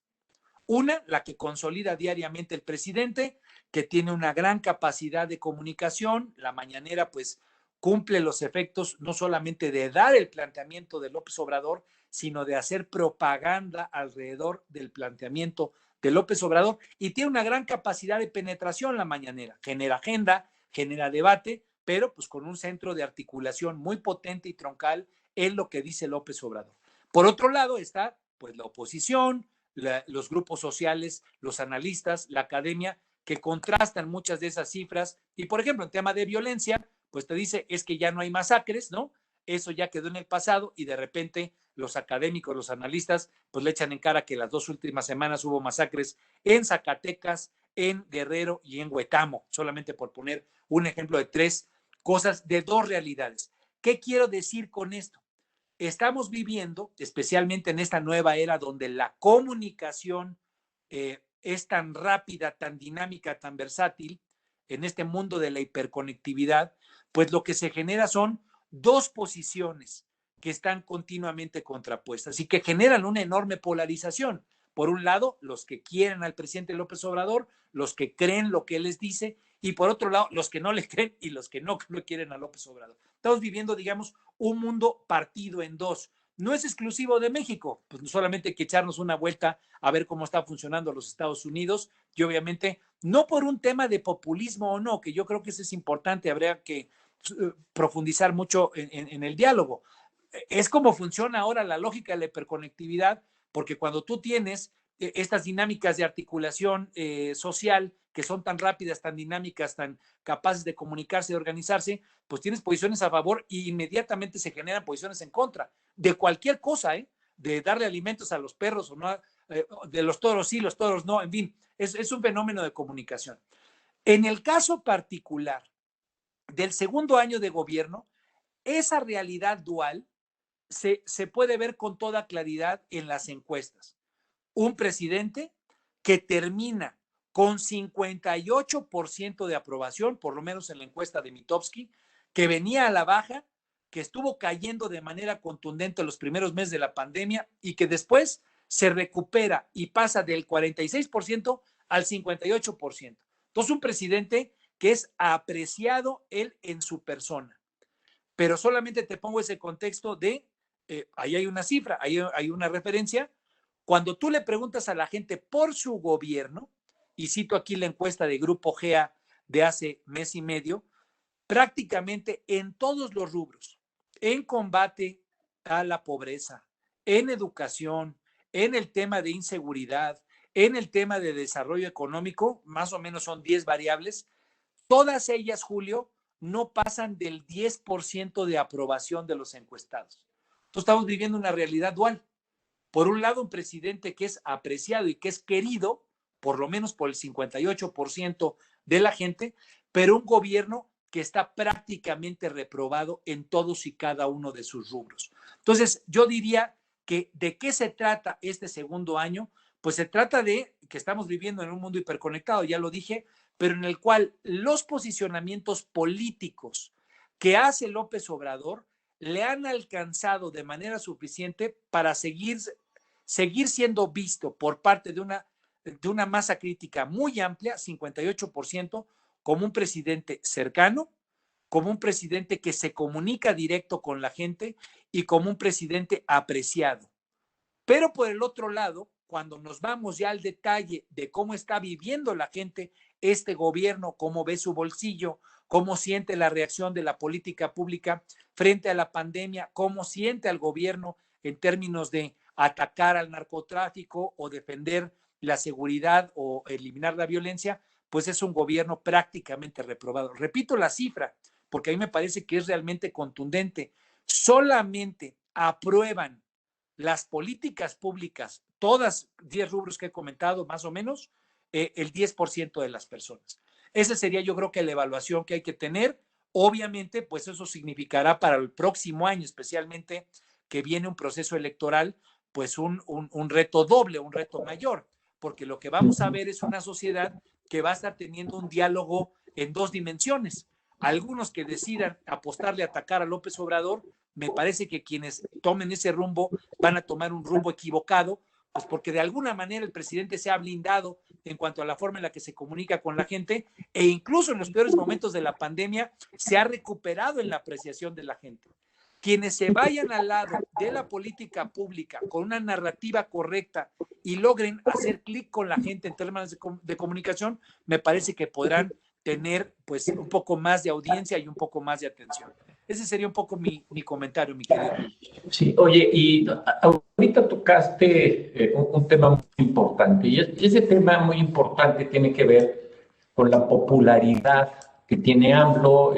Una, la que consolida diariamente el presidente, que tiene una gran capacidad de comunicación. La mañanera, pues, cumple los efectos no solamente de dar el planteamiento de López Obrador, sino de hacer propaganda alrededor del planteamiento de López Obrador, y tiene una gran capacidad de penetración la mañanera, genera agenda, genera debate, pero pues con un centro de articulación muy potente y troncal en lo que dice López Obrador. Por otro lado está pues la oposición, los grupos sociales, los analistas, la academia, que contrastan muchas de esas cifras, y por ejemplo en tema de violencia, pues te dice es que ya no hay masacres, ¿no? Eso ya quedó en el pasado, y de repente los académicos, los analistas, pues le echan en cara que las 2 últimas semanas hubo masacres en Zacatecas, en Guerrero y en Huetamo, solamente por poner un ejemplo de 3 cosas, de 2 realidades. ¿Qué quiero decir con esto? Estamos viviendo, especialmente en esta nueva era donde la comunicación es tan rápida, tan dinámica, tan versátil, en este mundo de la hiperconectividad, pues lo que se genera son 2 posiciones que están continuamente contrapuestas y que generan una enorme polarización. Por un lado, los que quieren al presidente López Obrador, los que creen lo que él les dice, y por otro lado, los que no le creen y los que no quieren a López Obrador. Estamos viviendo, digamos, un mundo partido en 2. No es exclusivo de México, pues solamente hay que echarnos una vuelta a ver cómo está funcionando los Estados Unidos, y obviamente no por un tema de populismo o no, que yo creo que eso es importante, habría que profundizar mucho en el diálogo. Es como funciona ahora la lógica de la hiperconectividad, porque cuando tú tienes estas dinámicas de articulación social que son tan rápidas, tan dinámicas, tan capaces de comunicarse, de organizarse, pues tienes posiciones a favor y inmediatamente se generan posiciones en contra de cualquier cosa, de darle alimentos a los perros o no, de los toros sí, los toros no, en fin, es un fenómeno de comunicación. En el caso particular del segundo año de gobierno, esa realidad dual se puede ver con toda claridad en las encuestas. Un presidente que termina con 58% de aprobación, por lo menos en la encuesta de Mitofsky, que venía a la baja, que estuvo cayendo de manera contundente los primeros meses de la pandemia y que después se recupera y pasa del 46% al 58%. Entonces, un presidente que es apreciado él en su persona. Pero solamente te pongo ese contexto de, ahí hay una cifra, hay una referencia. Cuando tú le preguntas a la gente por su gobierno, y cito aquí la encuesta de Grupo GEA de hace mes y medio, prácticamente en todos los rubros, en combate a la pobreza, en educación, en el tema de inseguridad, en el tema de desarrollo económico, más o menos son 10 variables, todas ellas, Julio, no pasan del 10% de aprobación de los encuestados. Entonces estamos viviendo una realidad dual. Por un lado, un presidente que es apreciado y que es querido, por lo menos por el 58% de la gente, pero un gobierno que está prácticamente reprobado en todos y cada uno de sus rubros. Entonces, yo diría que ¿de qué se trata este segundo año? Pues se trata de que estamos viviendo en un mundo hiperconectado, ya lo dije, pero en el cual los posicionamientos políticos que hace López Obrador le han alcanzado de manera suficiente para seguir siendo visto por parte de una masa crítica muy amplia, 58%, como un presidente cercano, como un presidente que se comunica directo con la gente y como un presidente apreciado. Pero por el otro lado, cuando nos vamos ya al detalle de cómo está viviendo la gente este gobierno, cómo ve su bolsillo, cómo siente la reacción de la política pública frente a la pandemia, cómo siente al gobierno en términos de atacar al narcotráfico o defender la seguridad o eliminar la violencia, pues es un gobierno prácticamente reprobado. Repito la cifra, porque a mí me parece que es realmente contundente. Solamente aprueban las políticas públicas, todas 10 rubros que he comentado, más o menos, el 10% de las personas. Esa sería, yo creo, que la evaluación que hay que tener. Obviamente, pues eso significará para el próximo año, especialmente que viene un proceso electoral, pues un reto doble, un reto mayor, porque lo que vamos a ver es una sociedad que va a estar teniendo un diálogo en 2 dimensiones. Algunos que decidan apostarle a atacar a López Obrador, me parece que quienes tomen ese rumbo van a tomar un rumbo equivocado, Pues porque de alguna manera el presidente se ha blindado en cuanto a la forma en la que se comunica con la gente, e incluso en los peores momentos de la pandemia se ha recuperado en la apreciación de la gente. Quienes se vayan al lado de la política pública con una narrativa correcta y logren hacer clic con la gente en términos de comunicación, me parece que podrán tener pues un poco más de audiencia y un poco más de atención. Ese sería un poco mi comentario, mi querido. Sí, oye, y ahorita tocaste un tema muy importante, y ese tema muy importante tiene que ver con la popularidad que tiene AMLO.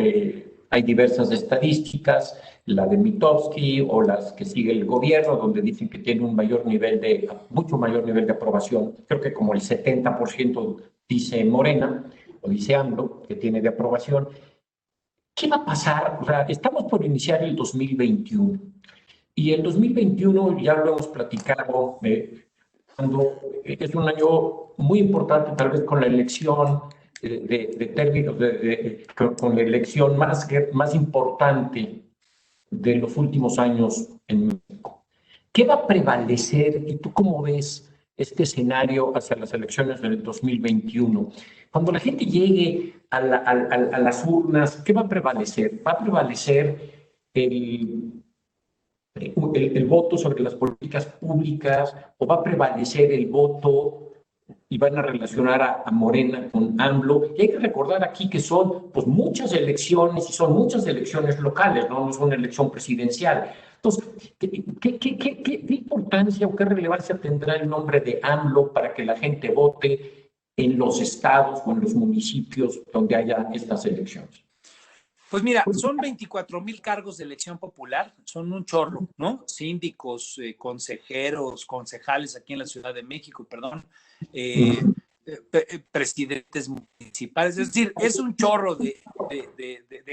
Hay diversas estadísticas, la de Mitofsky o las que sigue el gobierno, donde dicen que tiene un mayor nivel mucho mayor nivel de aprobación. Creo que como el 70% dice Morena, o dice AMLO, que tiene de aprobación. ¿Qué va a pasar? O sea, estamos por iniciar el 2021. Y el 2021 ya lo hemos platicado, cuando es un año muy importante, tal vez con la elección de términos, con la elección más importante de los últimos años en México. ¿Qué va a prevalecer y tú cómo ves este escenario hacia las elecciones del 2021? Cuando la gente llegue a las urnas, ¿qué va a prevalecer? ¿Va a prevalecer el voto sobre las políticas públicas, o va a prevalecer el voto y van a relacionar a Morena con AMLO? Y hay que recordar aquí que son pues muchas elecciones, y son muchas elecciones locales, no es una elección presidencial. Entonces, ¿qué importancia o qué relevancia tendrá el nombre de AMLO para que la gente vote en los estados o en los municipios donde haya estas elecciones? Pues mira, son 24,000 cargos de elección popular, son un chorro, ¿no? Síndicos, consejeros, concejales aquí en la Ciudad de México, perdón, presidentes municipales, es decir, es un chorro de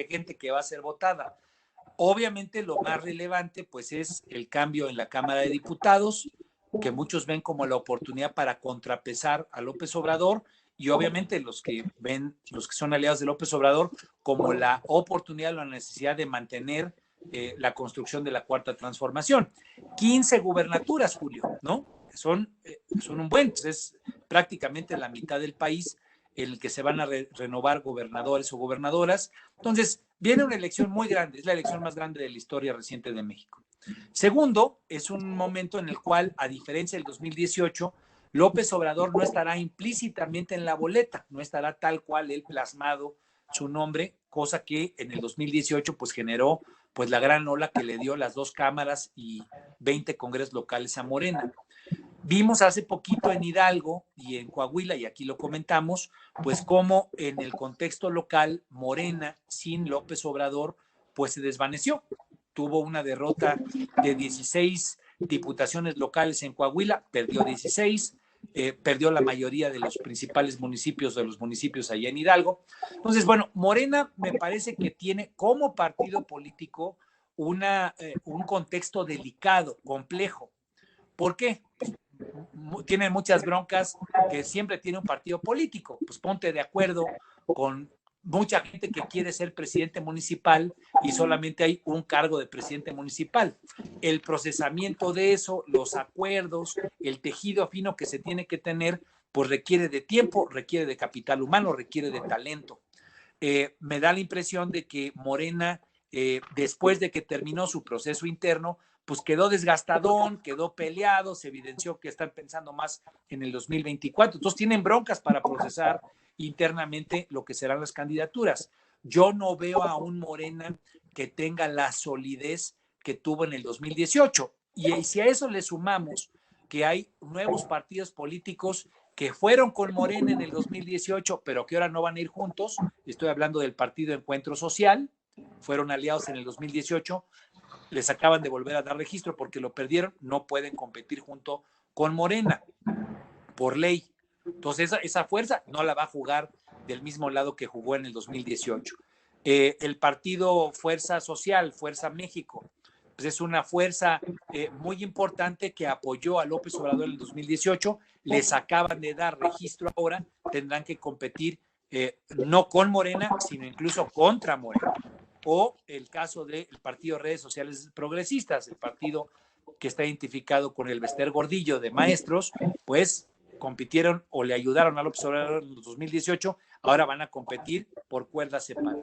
gente que va a ser votada. Obviamente lo más relevante pues es el cambio en la Cámara de Diputados, que muchos ven como la oportunidad para contrapesar a López Obrador, y obviamente los que son aliados de López Obrador, como la oportunidad, la necesidad de mantener la construcción de la Cuarta Transformación. 15 gubernaturas, Julio, ¿no? Son un buen, pues es prácticamente la mitad del país en el que se van a renovar gobernadores o gobernadoras. Entonces, viene una elección muy grande, es la elección más grande de la historia reciente de México. Segundo, es un momento en el cual, a diferencia del 2018, López Obrador no estará implícitamente en la boleta, no estará tal cual él plasmado su nombre, cosa que en el 2018 pues generó pues la gran ola que le dio las 2 cámaras y 20 congresos locales a Morena. Vimos hace poquito en Hidalgo y en Coahuila, y aquí lo comentamos, pues cómo en el contexto local Morena, sin López Obrador, pues se desvaneció. Tuvo una derrota de 16 diputaciones locales en Coahuila, perdió 16, perdió la mayoría de los principales municipios, de los municipios allá en Hidalgo. Entonces, bueno, Morena me parece que tiene como partido político un contexto delicado, complejo. ¿Por qué? Tienen muchas broncas que siempre tiene un partido político. Pues ponte de acuerdo con mucha gente que quiere ser presidente municipal y solamente hay un cargo de presidente municipal. El procesamiento de eso, los acuerdos, el tejido fino que se tiene que tener, pues requiere de tiempo, requiere de capital humano, requiere de talento. Me da la impresión de que Morena, después de que terminó su proceso interno, pues quedó desgastadón, quedó peleado, se evidenció que están pensando más en el 2024. Entonces tienen broncas para procesar internamente lo que serán las candidaturas. Yo no veo a un Morena que tenga la solidez que tuvo en el 2018. Y si a eso le sumamos que hay nuevos partidos políticos que fueron con Morena en el 2018, pero que ahora no van a ir juntos, estoy hablando del Partido Encuentro Social, fueron aliados en el 2018, les acaban de volver a dar registro porque lo perdieron, no pueden competir junto con Morena, por ley. Entonces esa fuerza no la va a jugar del mismo lado que jugó en el 2018. El partido Fuerza Social, Fuerza México, pues es una fuerza muy importante que apoyó a López Obrador en el 2018, les acaban de dar registro ahora, tendrán que competir no con Morena, sino incluso contra Morena. O el caso del Partido Redes Sociales Progresistas, el partido que está identificado con el Bester Gordillo de maestros, pues compitieron o le ayudaron a López Obrador en el 2018, ahora van a competir por cuerda separada.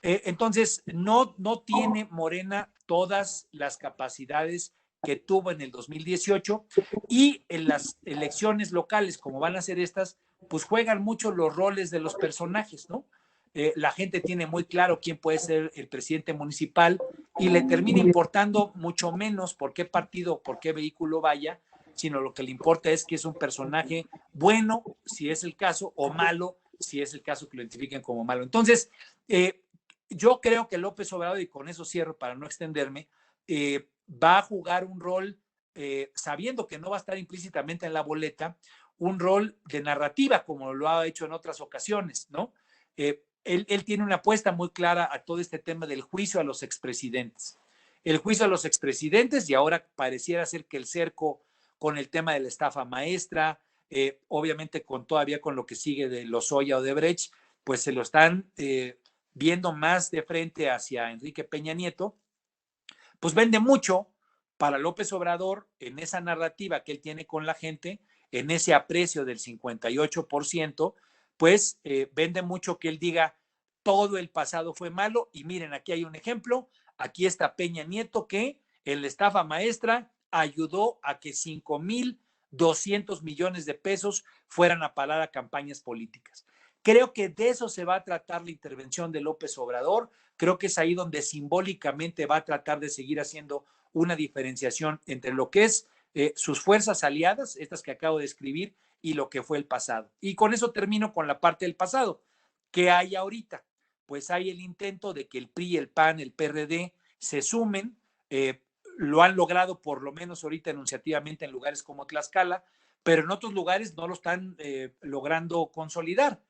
Entonces, no tiene Morena todas las capacidades que tuvo en el 2018 y en las elecciones locales, como van a ser estas, pues juegan mucho los roles de los personajes, ¿no? La gente tiene muy claro quién puede ser el presidente municipal y le termina importando mucho menos por qué partido, por qué vehículo vaya, sino lo que le importa es que es un personaje bueno, si es el caso, o malo, si es el caso que lo identifiquen como malo. Entonces, yo creo que López Obrador, y con eso cierro para no extenderme, va a jugar un rol, sabiendo que no va a estar implícitamente en la boleta, un rol de narrativa, como lo ha hecho en otras ocasiones, ¿no? Él tiene una apuesta muy clara a todo este tema del juicio a los expresidentes. El juicio a los expresidentes, y ahora pareciera ser que el cerco con el tema de la estafa maestra, obviamente todavía con lo que sigue de Lozoya o de Brecht, pues se lo están viendo más de frente hacia Enrique Peña Nieto, pues vende mucho para López Obrador en esa narrativa que él tiene con la gente, en ese aprecio del 58%, pues vende mucho que él diga todo el pasado fue malo y miren, aquí hay un ejemplo, aquí está Peña Nieto que en la estafa maestra ayudó a que 5,200 millones de pesos fueran a parar a campañas políticas. Creo que de eso se va a tratar la intervención de López Obrador. Creo que es ahí donde simbólicamente va a tratar de seguir haciendo una diferenciación entre lo que es sus fuerzas aliadas, estas que acabo de escribir, y lo que fue el pasado. Y con eso termino con la parte del pasado. ¿Qué hay ahorita? Pues hay el intento de que el PRI, el PAN, el PRD se sumen. Lo han logrado por lo menos ahorita enunciativamente en lugares como Tlaxcala, pero en otros lugares no lo están logrando consolidar.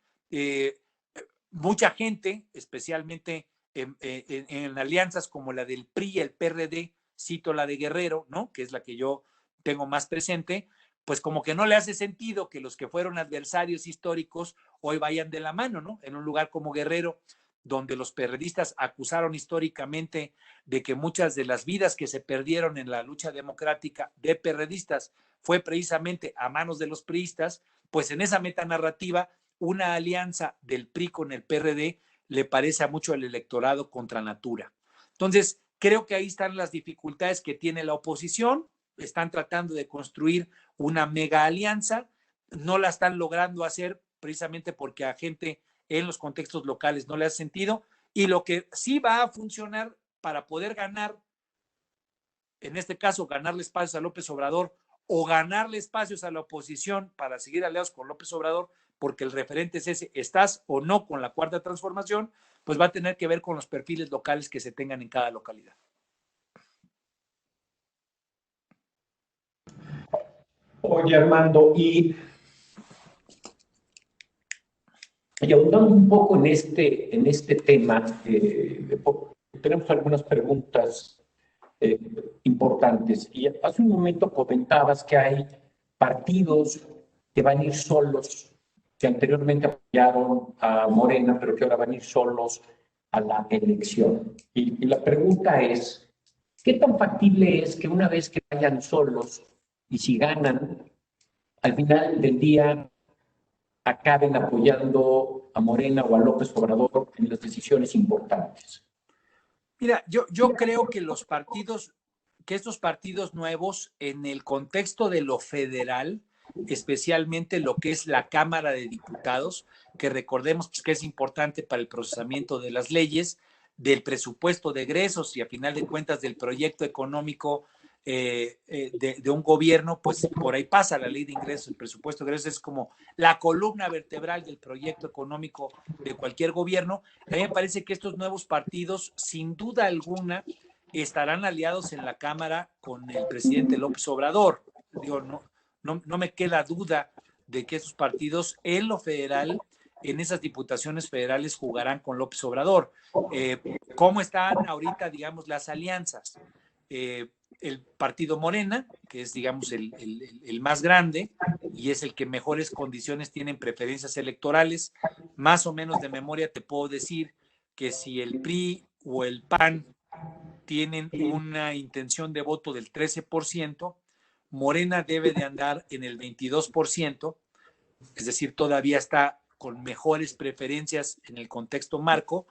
Mucha gente, especialmente en alianzas como la del PRI y el PRD, cito la de Guerrero, ¿no? Que es la que yo tengo más presente, pues como que no le hace sentido que los que fueron adversarios históricos hoy vayan de la mano, ¿no? En un lugar como Guerrero, donde los perredistas acusaron históricamente de que muchas de las vidas que se perdieron en la lucha democrática de perredistas fue precisamente a manos de los priistas, pues en esa metanarrativa una alianza del PRI con el PRD le parece a mucho el electorado contra natura. Entonces, creo que ahí están las dificultades que tiene la oposición. Están tratando de construir una mega alianza, no la están logrando hacer precisamente porque a gente en los contextos locales no le hace sentido. Y lo que sí va a funcionar para poder ganar, en este caso, ganarle espacios a López Obrador o ganarle espacios a la oposición para seguir aliados con López Obrador, porque el referente es ese, estás o no con la cuarta transformación, pues va a tener que ver con los perfiles locales que se tengan en cada localidad. Oye, Armando, y ahondando un poco en este tema, tenemos algunas preguntas importantes. Y hace un momento comentabas que hay partidos que van a ir solos, que anteriormente apoyaron a Morena, pero que ahora van a ir solos a la elección. Y la pregunta es, ¿qué tan factible es que una vez que vayan solos y si ganan, al final del día acaben apoyando a Morena o a López Obrador en las decisiones importantes? Mira, yo creo que estos partidos nuevos, en el contexto de lo federal, especialmente lo que es la Cámara de Diputados, que recordemos que es importante para el procesamiento de las leyes, del presupuesto de egresos y a final de cuentas del proyecto económico de un gobierno, pues por ahí pasa la ley de ingresos, el presupuesto de egresos es como la columna vertebral del proyecto económico de cualquier gobierno. A mí me parece que estos nuevos partidos, sin duda alguna, estarán aliados en la Cámara con el presidente López Obrador. Digo, no me queda duda de que esos partidos en lo federal, en esas diputaciones federales, jugarán con López Obrador. ¿Cómo están ahorita, digamos, las alianzas? El partido Morena, que es, digamos, el más grande y es el que mejores condiciones tiene en preferencias electorales. Más o menos de memoria te puedo decir que si el PRI o el PAN tienen una intención de voto del 13%, Morena debe de andar en el 22%, es decir, todavía está con mejores preferencias en el contexto marco,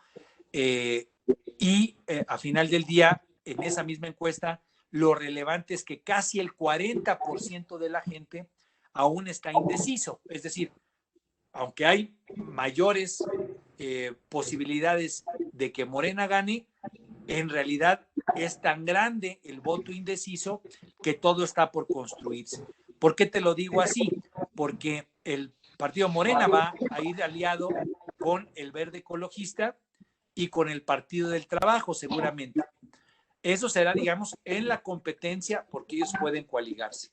a final del día, en esa misma encuesta, lo relevante es que casi el 40% de la gente aún está indeciso, es decir, aunque hay mayores posibilidades de que Morena gane, en realidad es tan grande el voto indeciso que todo está por construirse. ¿Por qué te lo digo así? Porque el partido Morena va a ir aliado con el Verde Ecologista y con el Partido del Trabajo, seguramente. Eso será, digamos, en la competencia porque ellos pueden coaligarse.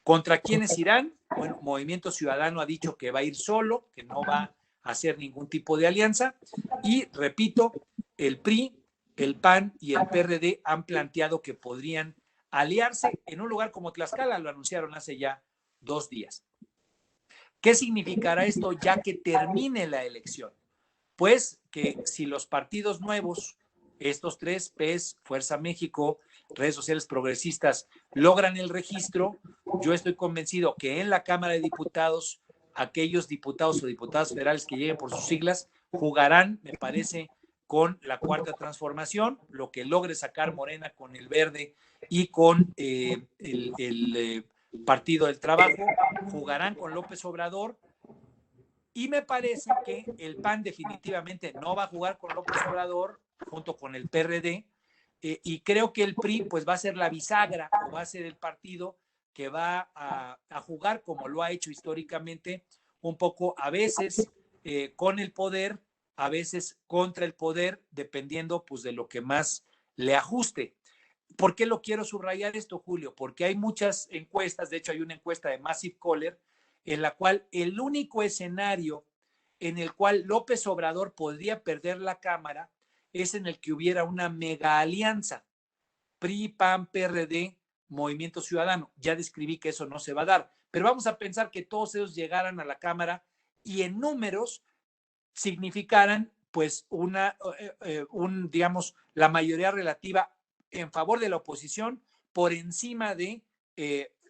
¿Contra quiénes irán? Bueno, Movimiento Ciudadano ha dicho que va a ir solo, que no va a hacer ningún tipo de alianza. Y repito, el PRI, el PAN y el PRD han planteado que podrían aliarse en un lugar como Tlaxcala, lo anunciaron hace ya 2 días. ¿Qué significará esto ya que termine la elección? Pues que si los partidos nuevos, estos tres, PES, Fuerza México, redes sociales progresistas, logran el registro, yo estoy convencido que en la Cámara de Diputados, aquellos diputados o diputadas federales que lleguen por sus siglas, jugarán, me parece, con la Cuarta Transformación, lo que logre sacar Morena con el Verde y con el Partido del Trabajo, jugarán con López Obrador. Y me parece que el PAN definitivamente no va a jugar con López Obrador junto con el PRD, y creo que el PRI pues va a ser la bisagra o va a ser el partido que va a jugar como lo ha hecho históricamente, un poco a veces con el poder, a veces contra el poder, dependiendo pues de lo que más le ajuste. ¿Por qué lo quiero subrayar esto, Julio? Porque hay muchas encuestas, de hecho hay una encuesta de Massive Caller, en la cual el único escenario en el cual López Obrador podría perder la Cámara es en el que hubiera una mega alianza, PRI, PAN, PRD, Movimiento Ciudadano. Ya describí que eso no se va a dar, pero vamos a pensar que todos ellos llegaran a la Cámara y en números significaran pues digamos, la mayoría relativa en favor de la oposición por encima de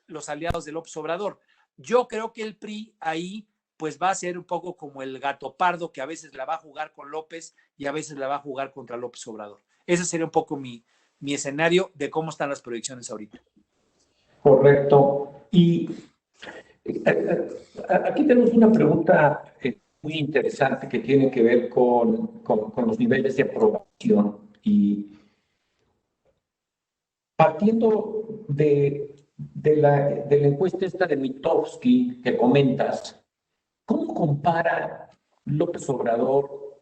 los aliados de López Obrador. Yo creo que el PRI ahí pues va a ser un poco como el gato pardo que a veces la va a jugar con López y a veces la va a jugar contra López Obrador. Ese sería un poco mi escenario de cómo están las proyecciones ahorita. Correcto. Y aquí tenemos una pregunta muy interesante que tiene que ver con los niveles de aprobación. Y partiendo de la encuesta esta de Mitofsky que comentas, ¿cómo compara López Obrador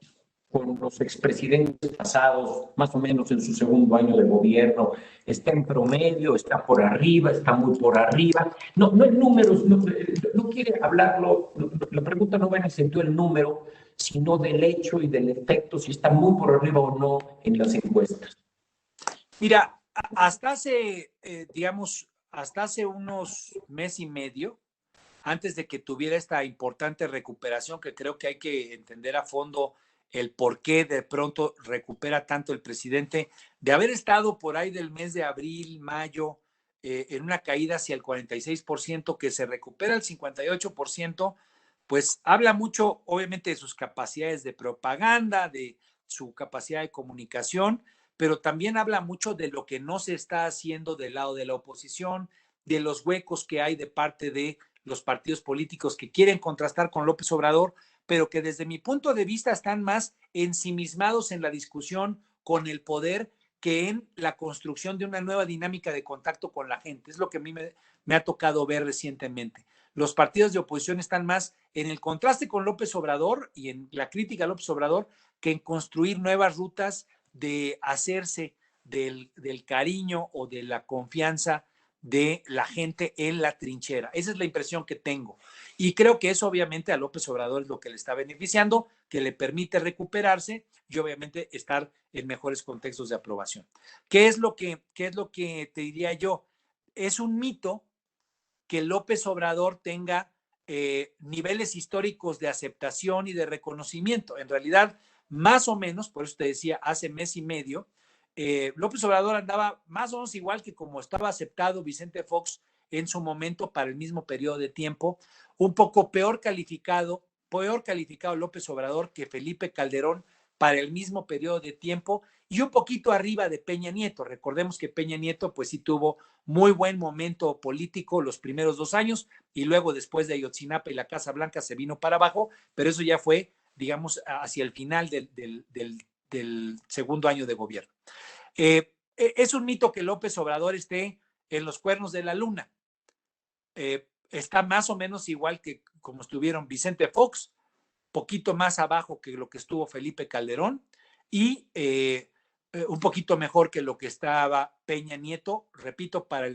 con los expresidentes pasados, más o menos en su segundo año de gobierno? ¿Está en promedio? ¿Está por arriba? ¿Está muy por arriba? No en números, no quiere hablarlo, la pregunta no va en el sentido del número, sino del hecho y del efecto, si está muy por arriba o no en las encuestas. Mira, hasta hace, hasta hace unos mes y medio, antes de que tuviera esta importante recuperación, que creo que hay que entender a fondo el por qué de pronto recupera tanto el presidente, de haber estado por ahí del mes de abril, mayo, en una caída hacia el 46%, que se recupera el 58%, pues habla mucho, obviamente, de sus capacidades de propaganda, de su capacidad de comunicación, pero también habla mucho de lo que no se está haciendo del lado de la oposición, de los huecos que hay de parte de los partidos políticos que quieren contrastar con López Obrador, pero que desde mi punto de vista están más ensimismados en la discusión con el poder que en la construcción de una nueva dinámica de contacto con la gente. Es lo que a mí me ha tocado ver recientemente. Los partidos de oposición están más en el contraste con López Obrador y en la crítica a López Obrador que en construir nuevas rutas de hacerse del cariño o de la confianza de la gente en la trinchera. Esa es la impresión que tengo. Y creo que eso obviamente a López Obrador es lo que le está beneficiando, que le permite recuperarse y obviamente estar en mejores contextos de aprobación. ¿Qué es lo que te diría yo? Es un mito que López Obrador tenga niveles históricos de aceptación y de reconocimiento. En realidad, más o menos, por eso te decía, hace mes y medio, López Obrador andaba más o menos igual que como estaba aceptado Vicente Fox en su momento para el mismo periodo de tiempo, un poco peor calificado López Obrador que Felipe Calderón para el mismo periodo de tiempo y un poquito arriba de Peña Nieto. Recordemos que Peña Nieto pues sí tuvo muy buen momento político los primeros 2 años y luego después de Ayotzinapa y la Casa Blanca se vino para abajo, pero eso ya fue, digamos, hacia el final del segundo año de gobierno. Es un mito que López Obrador esté en los cuernos de la luna. Está más o menos igual que como estuvieron Vicente Fox, poquito más abajo que lo que estuvo Felipe Calderón y un poquito mejor que lo que estaba Peña Nieto, repito, para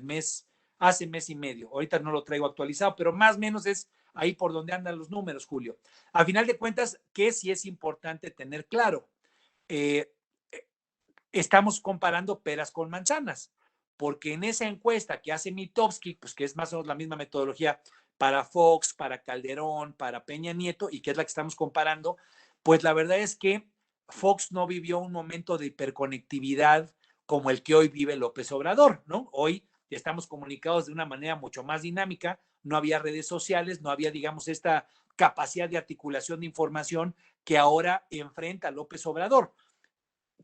hace mes y medio. Ahorita no lo traigo actualizado, pero más o menos es ahí por donde andan los números, Julio. A final de cuentas, que sí es importante tener claro, estamos comparando peras con manzanas, porque en esa encuesta que hace Mitofsky, pues que es más o menos la misma metodología para Fox, para Calderón, para Peña Nieto, y que es la que estamos comparando, pues la verdad es que Fox no vivió un momento de hiperconectividad como el que hoy vive López Obrador, ¿no? Hoy estamos comunicados de una manera mucho más dinámica, no había redes sociales, no había, digamos, esta capacidad de articulación de información que ahora enfrenta López Obrador.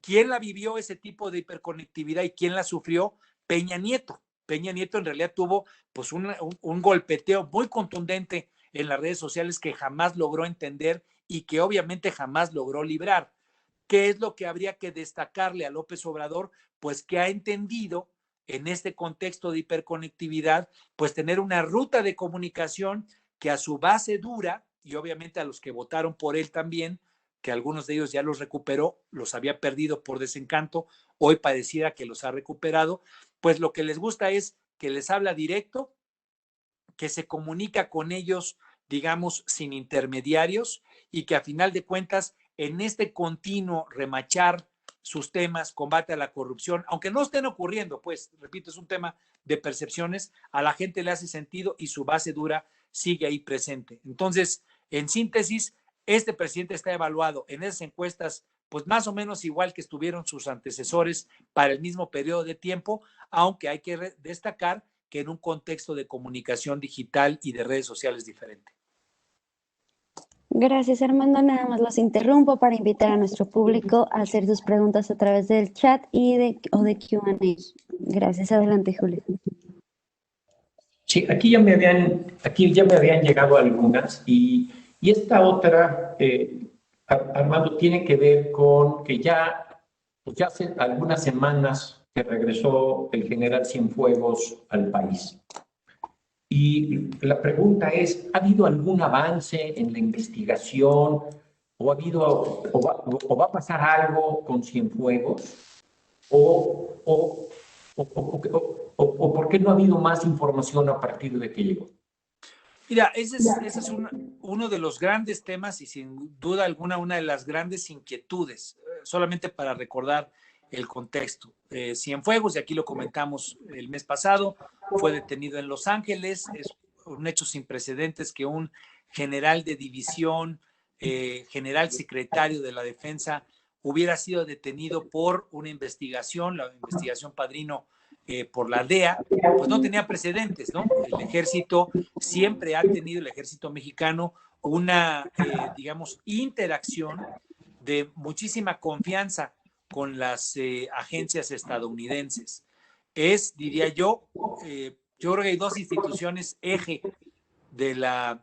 ¿Quién la vivió ese tipo de hiperconectividad y quién la sufrió? Peña Nieto. Peña Nieto en realidad tuvo pues un golpeteo muy contundente en las redes sociales que jamás logró entender y que obviamente jamás logró librar. ¿Qué es lo que habría que destacarle a López Obrador? Pues que ha entendido en este contexto de hiperconectividad, pues tener una ruta de comunicación que a su base dura y obviamente a los que votaron por él también, que algunos de ellos ya los recuperó, los había perdido por desencanto, hoy pareciera que los ha recuperado, pues lo que les gusta es que les habla directo, que se comunica con ellos, digamos, sin intermediarios y que a final de cuentas, en este continuo remachar sus temas, combate a la corrupción, aunque no estén ocurriendo, pues, repito, es un tema de percepciones, a la gente le hace sentido y su base dura sigue ahí presente. Entonces, en síntesis, este presidente está evaluado en esas encuestas, pues más o menos igual que estuvieron sus antecesores para el mismo periodo de tiempo, aunque hay que destacar que en un contexto de comunicación digital y de redes sociales diferente. Gracias, Armando. Nada más los interrumpo para invitar a nuestro público a hacer sus preguntas a través del chat o de Q&A. Gracias. Adelante, Julio. Sí, aquí ya me habían llegado algunas y esta otra, Armando, tiene que ver con que pues ya hace algunas semanas que regresó el general Cienfuegos al país. Y la pregunta es, ¿ha habido algún avance en la investigación o va a pasar algo con Cienfuegos? ¿O por qué no ha habido más información a partir de que llegó? Mira, ese es uno de los grandes temas y sin duda alguna una de las grandes inquietudes, solamente para recordar el contexto. Cienfuegos, y aquí lo comentamos el mes pasado, fue detenido en Los Ángeles, es un hecho sin precedentes que un general de división, general secretario de la defensa, hubiera sido detenido por una investigación, la investigación Padrino por la DEA, pues no tenía precedentes, ¿no? El ejército siempre ha tenido, el ejército mexicano, una, digamos, interacción de muchísima confianza con las agencias estadounidenses. Diría yo creo que hay dos instituciones eje de la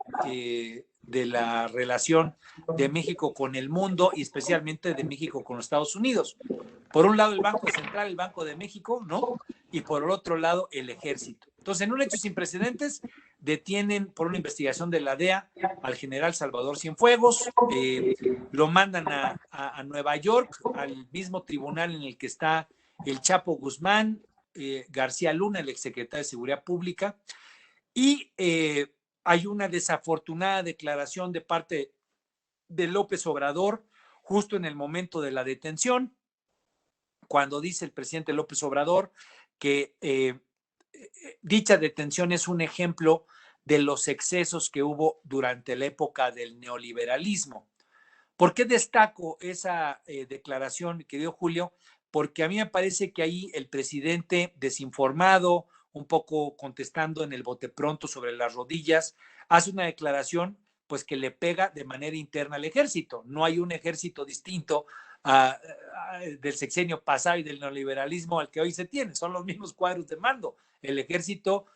relación de México con el mundo y especialmente de México con los Estados Unidos. Por un lado el Banco Central, el Banco de México, ¿no? Y por el otro lado el ejército. Entonces, en un hecho sin precedentes, detienen por una investigación de la DEA al general Salvador Cienfuegos, lo mandan a Nueva York, al mismo tribunal en el que está el Chapo Guzmán, García Luna, el exsecretario de Seguridad Pública, y hay una desafortunada declaración de parte de López Obrador justo en el momento de la detención, cuando dice el presidente López Obrador que dicha detención es un ejemplo de los excesos que hubo durante la época del neoliberalismo. ¿Por qué destaco esa declaración que dio Julio? porque a mí me parece que ahí el presidente desinformado, un poco contestando en el bote pronto sobre las rodillas, hace una declaración pues que le pega de manera interna al ejército. No hay un ejército distinto del sexenio pasado y del neoliberalismo al que hoy se tiene, son los mismos cuadros de mando. El ejército,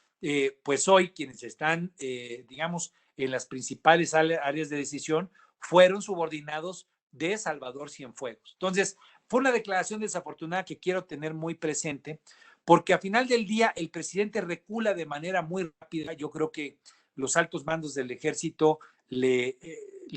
pues hoy quienes están, digamos, en las principales áreas de decisión fueron subordinados de Salvador Cienfuegos. Entonces, fue una declaración desafortunada que quiero tener muy presente, porque a final del día el presidente recula de manera muy rápida. Yo creo que los altos mandos del ejército le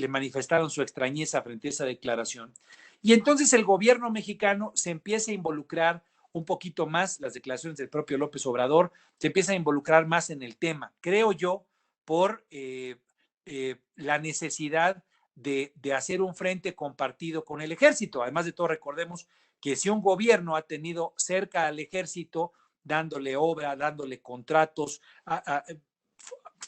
manifestaron su extrañeza frente a esa declaración. Y entonces el gobierno mexicano se empieza a involucrar un poquito más, las declaraciones del propio López Obrador, se empieza a involucrar más en el tema, creo yo, por la necesidad de hacer un frente compartido con el ejército. Además de todo, recordemos que si un gobierno ha tenido cerca al ejército, dándole obra, dándole contratos,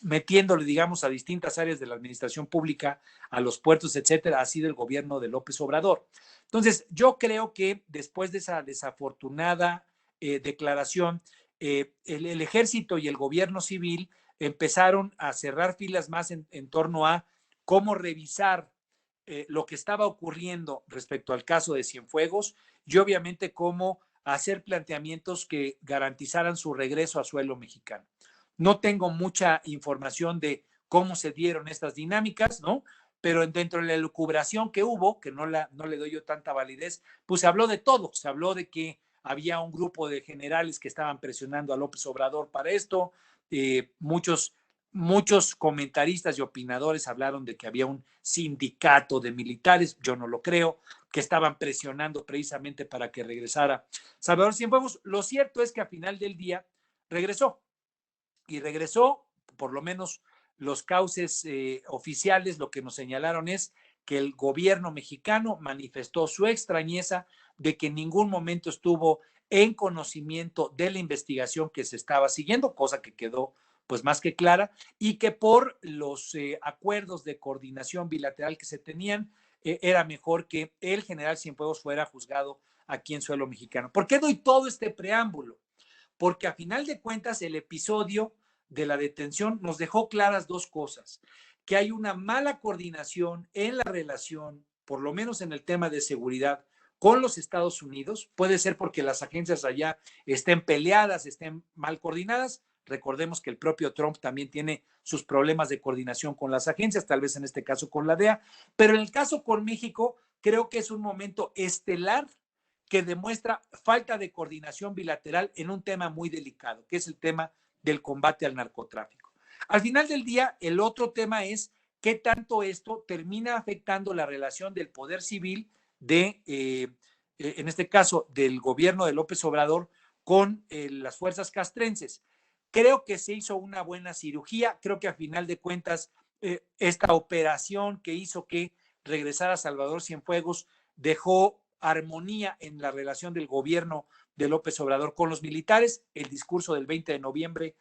metiéndole, digamos, a distintas áreas de la administración pública, a los puertos, etcétera, ha sido el gobierno de López Obrador. Entonces, yo creo que después de esa desafortunada declaración, el ejército y el gobierno civil empezaron a cerrar filas más en torno a cómo revisar lo que estaba ocurriendo respecto al caso de Cienfuegos y obviamente cómo hacer planteamientos que garantizaran su regreso a suelo mexicano. No tengo mucha información de cómo se dieron estas dinámicas, ¿no? Pero dentro de la elucubración que hubo, que no le doy yo tanta validez, pues se habló de todo. Se habló de que había un grupo de generales que estaban presionando a López Obrador para esto. Muchos comentaristas y opinadores hablaron de que había un sindicato de militares, yo no lo creo, que estaban presionando precisamente para que regresara Salvador Cienfuegos. Lo cierto es que a final del día regresó y regresó, por lo menos los cauces oficiales lo que nos señalaron es que el gobierno mexicano manifestó su extrañeza de que en ningún momento estuvo en conocimiento de la investigación que se estaba siguiendo, cosa que quedó pues más que clara, y que por los acuerdos de coordinación bilateral que se tenían, era mejor que el general Cienfuegos fuera juzgado aquí en suelo mexicano. ¿Por qué doy todo este preámbulo? Porque a final de cuentas el episodio de la detención nos dejó claras dos cosas, que hay una mala coordinación en la relación, por lo menos en el tema de seguridad, con los Estados Unidos. Puede ser porque las agencias allá estén peleadas, estén mal coordinadas. Recordemos que el propio Trump también tiene sus problemas de coordinación con las agencias, tal vez en este caso con la DEA, pero en el caso con México, creo que es un momento estelar que demuestra falta de coordinación bilateral en un tema muy delicado, que es el tema del combate al narcotráfico. Al final del día, el otro tema es qué tanto esto termina afectando la relación del poder civil en este caso, del gobierno de López Obrador con las fuerzas castrenses. Creo que se hizo una buena cirugía, creo que a final de cuentas, esta operación que hizo que regresara Salvador Cienfuegos dejó armonía en la relación del gobierno de López Obrador con los militares. El discurso del 20 de noviembre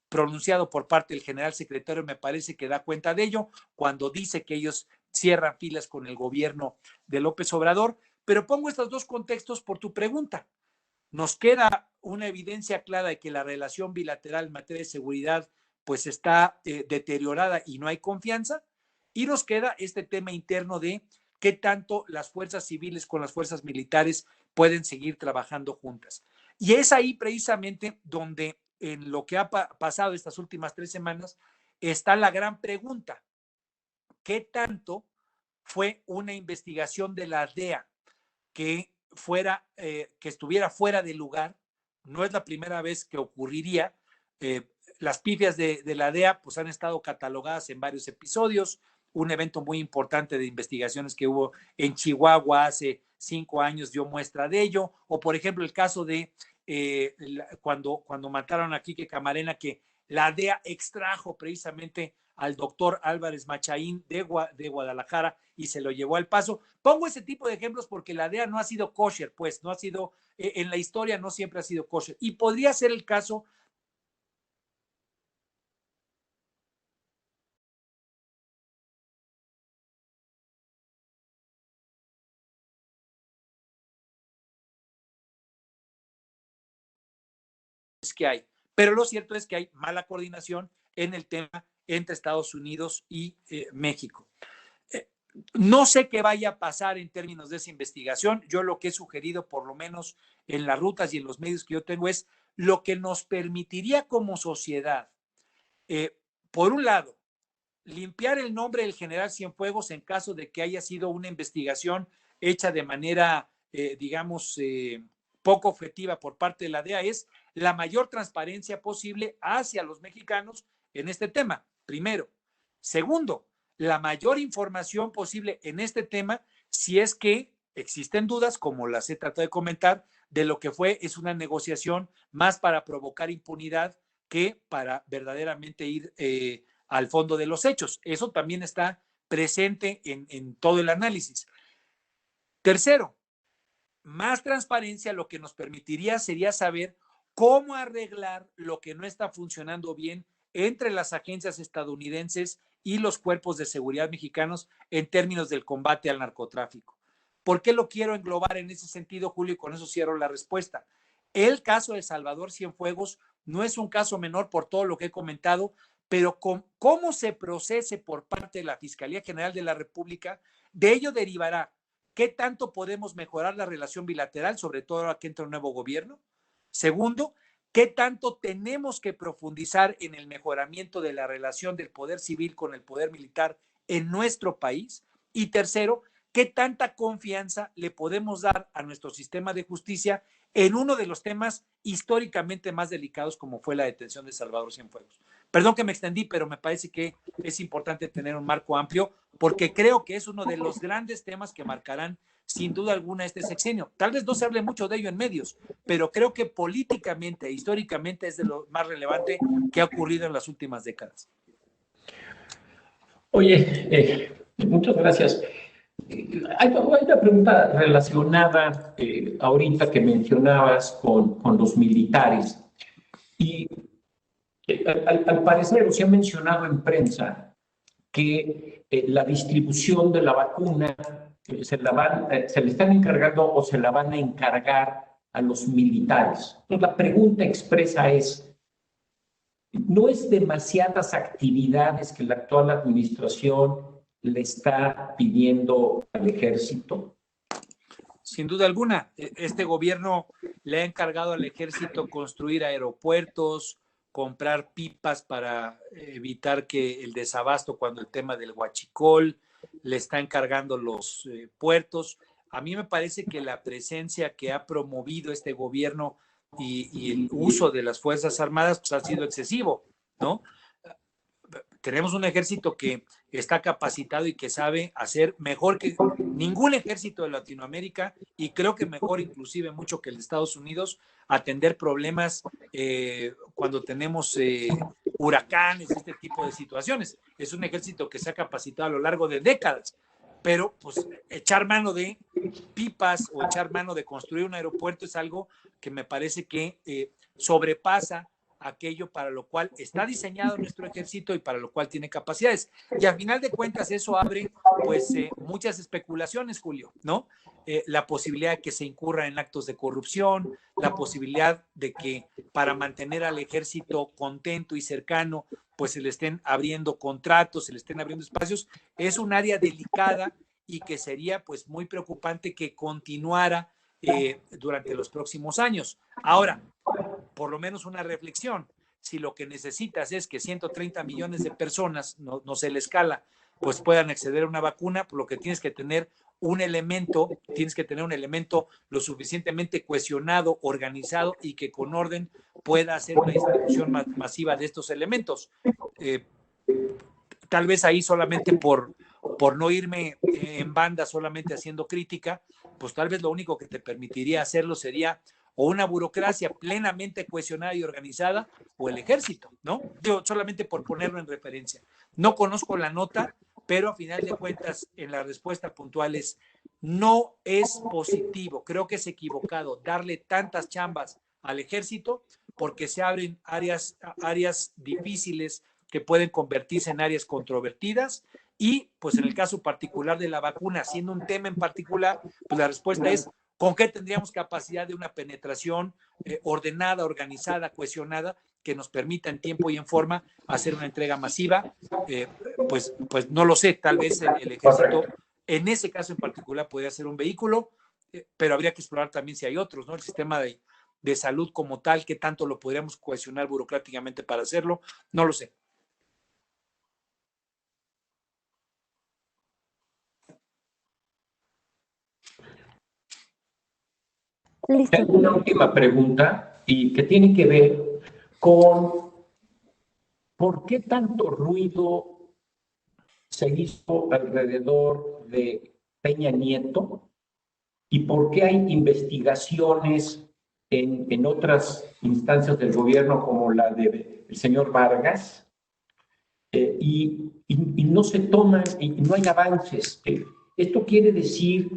pronunciado por parte del general secretario me parece que da cuenta de ello cuando dice que ellos cierran filas con el gobierno de López Obrador. Pero pongo estos dos contextos por tu pregunta. Nos queda una evidencia clara de que la relación bilateral en materia de seguridad pues está deteriorada y no hay confianza. Y nos queda este tema interno de qué tanto las fuerzas civiles con las fuerzas militares pueden seguir trabajando juntas. Y es ahí precisamente donde en lo que ha pasado estas últimas 3 semanas está la gran pregunta. ¿Qué tanto fue una investigación de la DEA que estuviera fuera de lugar? No es la primera vez que ocurriría. Las pifias de la DEA pues han estado catalogadas en varios episodios. Un evento muy importante de investigaciones que hubo en Chihuahua hace 5 años dio muestra de ello. O por ejemplo el caso de cuando mataron a Quique Camarena, que la DEA extrajo precisamente al doctor Álvarez Machaín de Guadalajara y se lo llevó al Paso. Pongo ese tipo de ejemplos porque la DEA no ha sido kosher, pues no ha sido, en la historia no siempre ha sido kosher. Y podría ser el caso que hay. Pero lo cierto es que hay mala coordinación en el tema entre Estados Unidos y México. No sé qué vaya a pasar en términos de esa investigación. Yo lo que he sugerido, por lo menos en las rutas y en los medios que yo tengo, es lo que nos permitiría como sociedad, por un lado, limpiar el nombre del general Cienfuegos en caso de que haya sido una investigación hecha de manera, digamos, poco objetiva por parte de la DEA, es la mayor transparencia posible hacia los mexicanos en este tema, primero. Segundo, la mayor información posible en este tema, si es que existen dudas, como las he tratado de comentar, de lo que es una negociación más para provocar impunidad que para verdaderamente ir al fondo de los hechos. Eso también está presente en todo el análisis. Tercero, más transparencia lo que nos permitiría sería saber cómo arreglar lo que no está funcionando bien entre las agencias estadounidenses y los cuerpos de seguridad mexicanos en términos del combate al narcotráfico. ¿Por qué lo quiero englobar en ese sentido, Julio? Y con eso cierro la respuesta. El caso de Salvador Cienfuegos no es un caso menor por todo lo que he comentado, pero con cómo se procese por parte de la Fiscalía General de la República, de ello derivará qué tanto podemos mejorar la relación bilateral, sobre todo ahora que entra un nuevo gobierno. Segundo, qué tanto tenemos que profundizar en el mejoramiento de la relación del poder civil con el poder militar en nuestro país. Y tercero, qué tanta confianza le podemos dar a nuestro sistema de justicia en uno de los temas históricamente más delicados como fue la detención de Salvador Cienfuegos. Perdón que me extendí, pero me parece que es importante tener un marco amplio porque creo que es uno de los grandes temas que marcarán sin duda alguna este sexenio. Tal vez no se hable mucho de ello en medios, pero creo que políticamente e históricamente es de lo más relevante que ha ocurrido en las últimas décadas. Oye, muchas gracias. Hay una pregunta relacionada ahorita que mencionabas con los militares. Y al parecer se ha mencionado en prensa que la distribución de la vacuna se le están encargando o se la van a encargar a los militares. Entonces, la pregunta expresa es, ¿no es demasiadas actividades que la actual administración le está pidiendo al ejército? Sin duda alguna, este gobierno le ha encargado al ejército construir aeropuertos, comprar pipas para evitar que el desabasto cuando el tema del huachicol, le está encargando los puertos. A mí me parece que la presencia que ha promovido este gobierno y el uso de las Fuerzas Armadas pues, ha sido excesivo, ¿no? Tenemos un ejército que está capacitado y que sabe hacer mejor que ningún ejército de Latinoamérica y creo que mejor inclusive mucho que el de Estados Unidos atender problemas cuando tenemos huracanes, este tipo de situaciones. Es un ejército que se ha capacitado a lo largo de décadas, pero pues echar mano de pipas o echar mano de construir un aeropuerto es algo que me parece que sobrepasa aquello para lo cual está diseñado nuestro ejército y para lo cual tiene capacidades. Y a final de cuentas eso abre pues muchas especulaciones, Julio, ¿no? La posibilidad de que se incurra en actos de corrupción, la posibilidad de que para mantener al ejército contento y cercano, pues se le estén abriendo contratos, se le estén abriendo espacios. Es un área delicada y que sería pues muy preocupante que continuara durante los próximos años. Ahora, por lo menos una reflexión. Si lo que necesitas es que 130 millones de personas, no sé la escala, pues puedan acceder a una vacuna, por lo que tienes que tener un elemento lo suficientemente cohesionado, organizado y que con orden pueda hacer una distribución masiva de estos elementos. Tal vez ahí solamente por no irme en banda solamente haciendo crítica, pues tal vez lo único que te permitiría hacerlo sería o una burocracia plenamente cohesionada y organizada, o el ejército, ¿no? Yo solamente por ponerlo en referencia. No conozco la nota, pero a final de cuentas, en la respuesta puntual es, no es positivo, creo que es equivocado darle tantas chambas al ejército porque se abren áreas difíciles que pueden convertirse en áreas controvertidas y, pues en el caso particular de la vacuna, siendo un tema en particular, pues la respuesta es ¿Con qué tendríamos capacidad de una penetración ordenada, organizada, cohesionada, que nos permita en tiempo y en forma hacer una entrega masiva? Pues no lo sé, tal vez el ejército, en ese caso en particular, podría ser un vehículo, pero habría que explorar también si hay otros, ¿no? El sistema de salud como tal, ¿qué tanto lo podríamos cohesionar burocráticamente para hacerlo? No lo sé. Listo. Una última pregunta y que tiene que ver con por qué tanto ruido se hizo alrededor de Peña Nieto y por qué hay investigaciones en otras instancias del gobierno como la del señor Vargas y no se toman y no hay avances. Esto quiere decir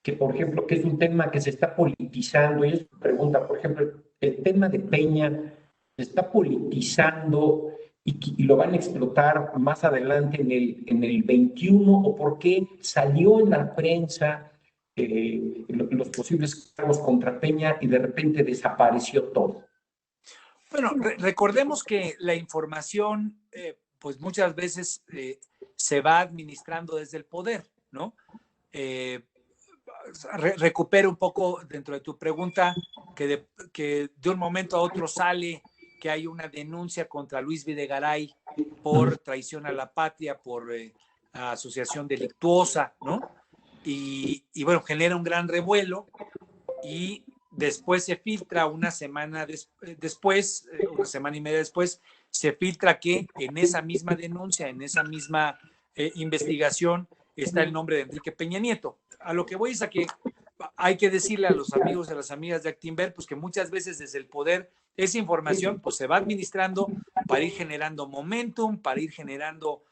que, por ejemplo, que es un tema que se está politizando y es una pregunta, por ejemplo, el tema de Peña se está politizando y lo van a explotar más adelante en el 21 o por qué salió en la prensa los posibles cargos contra Peña y de repente desapareció todo. Bueno, recordemos que la información, pues muchas veces se va administrando desde el poder, ¿no? Recupero un poco dentro de tu pregunta que de un momento a otro sale que hay una denuncia contra Luis Videgaray por traición a la patria, por asociación delictuosa, ¿no? Y bueno, genera un gran revuelo y después se filtra una semana después, una semana y media después, se filtra que en esa misma denuncia, en esa misma investigación, está el nombre de Enrique Peña Nieto. A lo que voy es a que hay que decirle a los amigos y a las amigas de Actinver, pues que muchas veces desde el poder esa información pues se va administrando para ir generando momentum, para ir generando,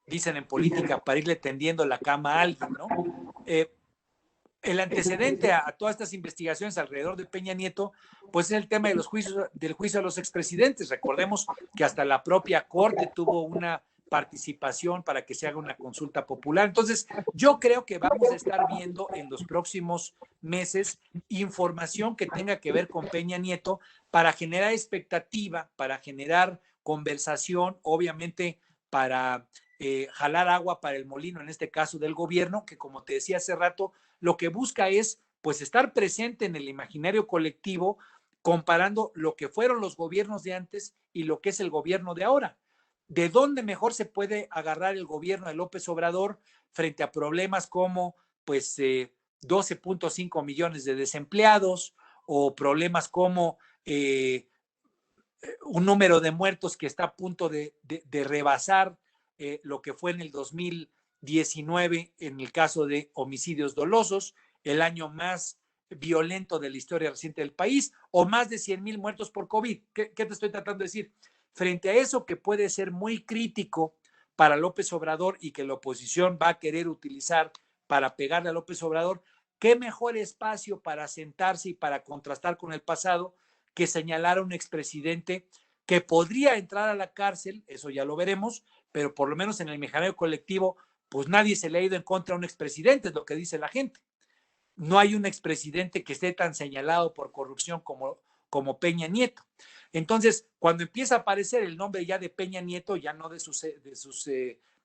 dicen en política, para irle tendiendo la cama a alguien, ¿no? El antecedente a todas estas investigaciones alrededor de Peña Nieto, pues es el tema de los juicios, del juicio a los expresidentes. Recordemos que hasta la propia Corte tuvo una participación para que se haga una consulta popular. Entonces, yo creo que vamos a estar viendo en los próximos meses información que tenga que ver con Peña Nieto para generar expectativa, para generar conversación, obviamente para jalar agua para el molino, en este caso del gobierno, que como te decía hace rato, lo que busca es pues estar presente en el imaginario colectivo comparando lo que fueron los gobiernos de antes y lo que es el gobierno de ahora. ¿De dónde mejor se puede agarrar el gobierno de López Obrador frente a problemas como pues 12.5 millones de desempleados o problemas como un número de muertos que está a punto de rebasar lo que fue en el 2019 en el caso de homicidios dolosos, el año más violento de la historia reciente del país, o más de 100,000 muertos por COVID? ¿Qué te estoy tratando de decir? Frente a eso que puede ser muy crítico para López Obrador y que la oposición va a querer utilizar para pegarle a López Obrador, ¿qué mejor espacio para sentarse y para contrastar con el pasado que señalar a un expresidente que podría entrar a la cárcel? Eso ya lo veremos, pero por lo menos en el imaginario colectivo, pues nadie se le ha ido en contra a un expresidente, es lo que dice la gente. No hay un expresidente que esté tan señalado por corrupción como Peña Nieto. Entonces, cuando empieza a aparecer el nombre ya de Peña Nieto, ya no de sus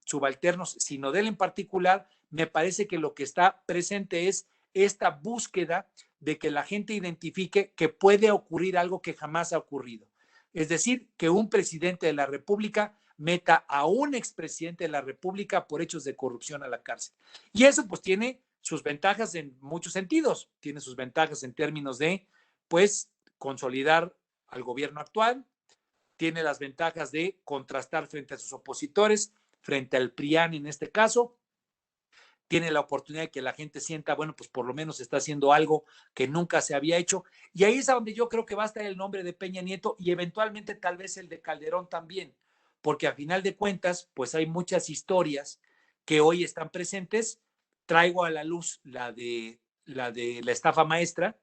subalternos, sino de él en particular, me parece que lo que está presente es esta búsqueda de que la gente identifique que puede ocurrir algo que jamás ha ocurrido. Es decir, que un presidente de la República meta a un expresidente de la República por hechos de corrupción a la cárcel. Y eso pues tiene sus ventajas en muchos sentidos. Tiene sus ventajas en términos de, pues, consolidar al gobierno actual, tiene las ventajas de contrastar frente a sus opositores, frente al PRIAN en este caso, tiene la oportunidad de que la gente sienta, bueno, pues por lo menos está haciendo algo que nunca se había hecho. Y ahí es a donde yo creo que va a estar el nombre de Peña Nieto y eventualmente tal vez el de Calderón también, porque a final de cuentas, pues hay muchas historias que hoy están presentes. Traigo a la luz la de la estafa maestra,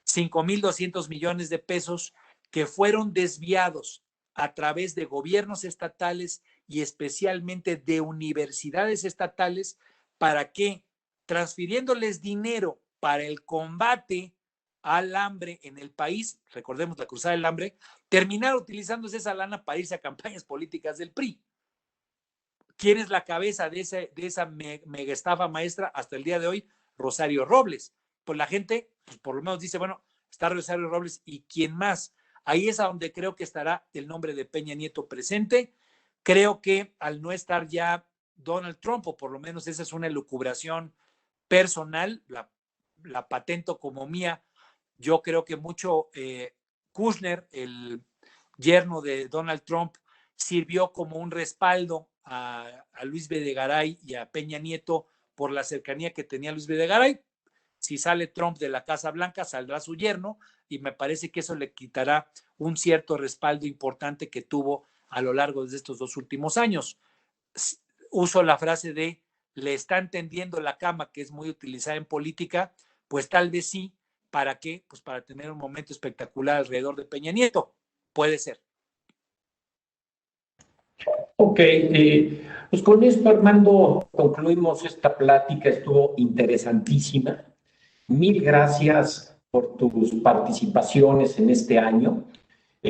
5,200 millones de pesos que fueron desviados a través de gobiernos estatales y especialmente de universidades estatales para que, transfiriéndoles dinero para el combate al hambre en el país, recordemos la Cruzada del Hambre, terminar utilizándose esa lana para irse a campañas políticas del PRI. ¿Quién es la cabeza de esa mega estafa maestra hasta el día de hoy? Rosario Robles. Pues la gente, pues por lo menos dice, bueno, está Rosario Robles y ¿quién más? Ahí es a donde creo que estará el nombre de Peña Nieto presente. Creo que al no estar ya Donald Trump, o por lo menos esa es una elucubración personal, la patento como mía, yo creo que mucho Kushner, el yerno de Donald Trump, sirvió como un respaldo a Luis Videgaray y a Peña Nieto por la cercanía que tenía Luis Videgaray. Si sale Trump de la Casa Blanca, saldrá su yerno, y me parece que eso le quitará un cierto respaldo importante que tuvo a lo largo de estos 2 últimos años. Uso la frase de le está entendiendo la cama, que es muy utilizada en política, pues tal vez sí. ¿Para qué? Pues para tener un momento espectacular alrededor de Peña Nieto. Puede ser. Ok, pues con esto, Armando, concluimos esta plática, estuvo interesantísima. Mil gracias por tus participaciones en este año.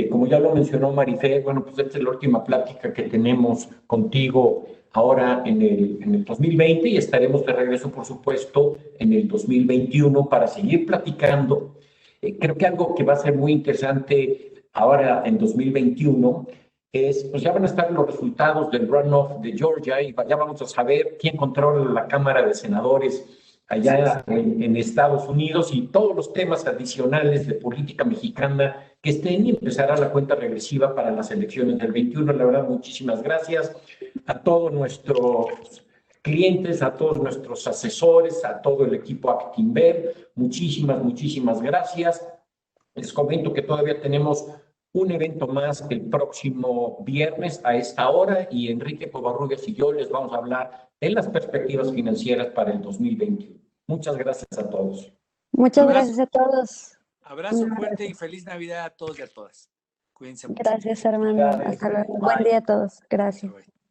Como ya lo mencionó Marifé, bueno, pues esta es la última plática que tenemos contigo ahora en el 2020 y estaremos de regreso, por supuesto, en el 2021 para seguir platicando. Creo que algo que va a ser muy interesante ahora en 2021 es, pues ya van a estar los resultados del runoff de Georgia y ya vamos a saber quién controla la Cámara de Senadores allá en Estados Unidos y todos los temas adicionales de política mexicana que estén, y empezará la cuenta regresiva para las elecciones del 21. La verdad, muchísimas gracias a todos nuestros clientes, a todos nuestros asesores, a todo el equipo Actinver. Muchísimas gracias. Les comento que todavía tenemos un evento más el próximo viernes a esta hora y Enrique Covarrubias y yo les vamos a hablar de las perspectivas financieras para el 2021. Muchas gracias a todos. Muchas gracias a todos. Abrazo fuerte y feliz Navidad a todos y a todas. Cuídense mucho. Gracias, Armando. Hasta luego. Buen día a todos. Gracias.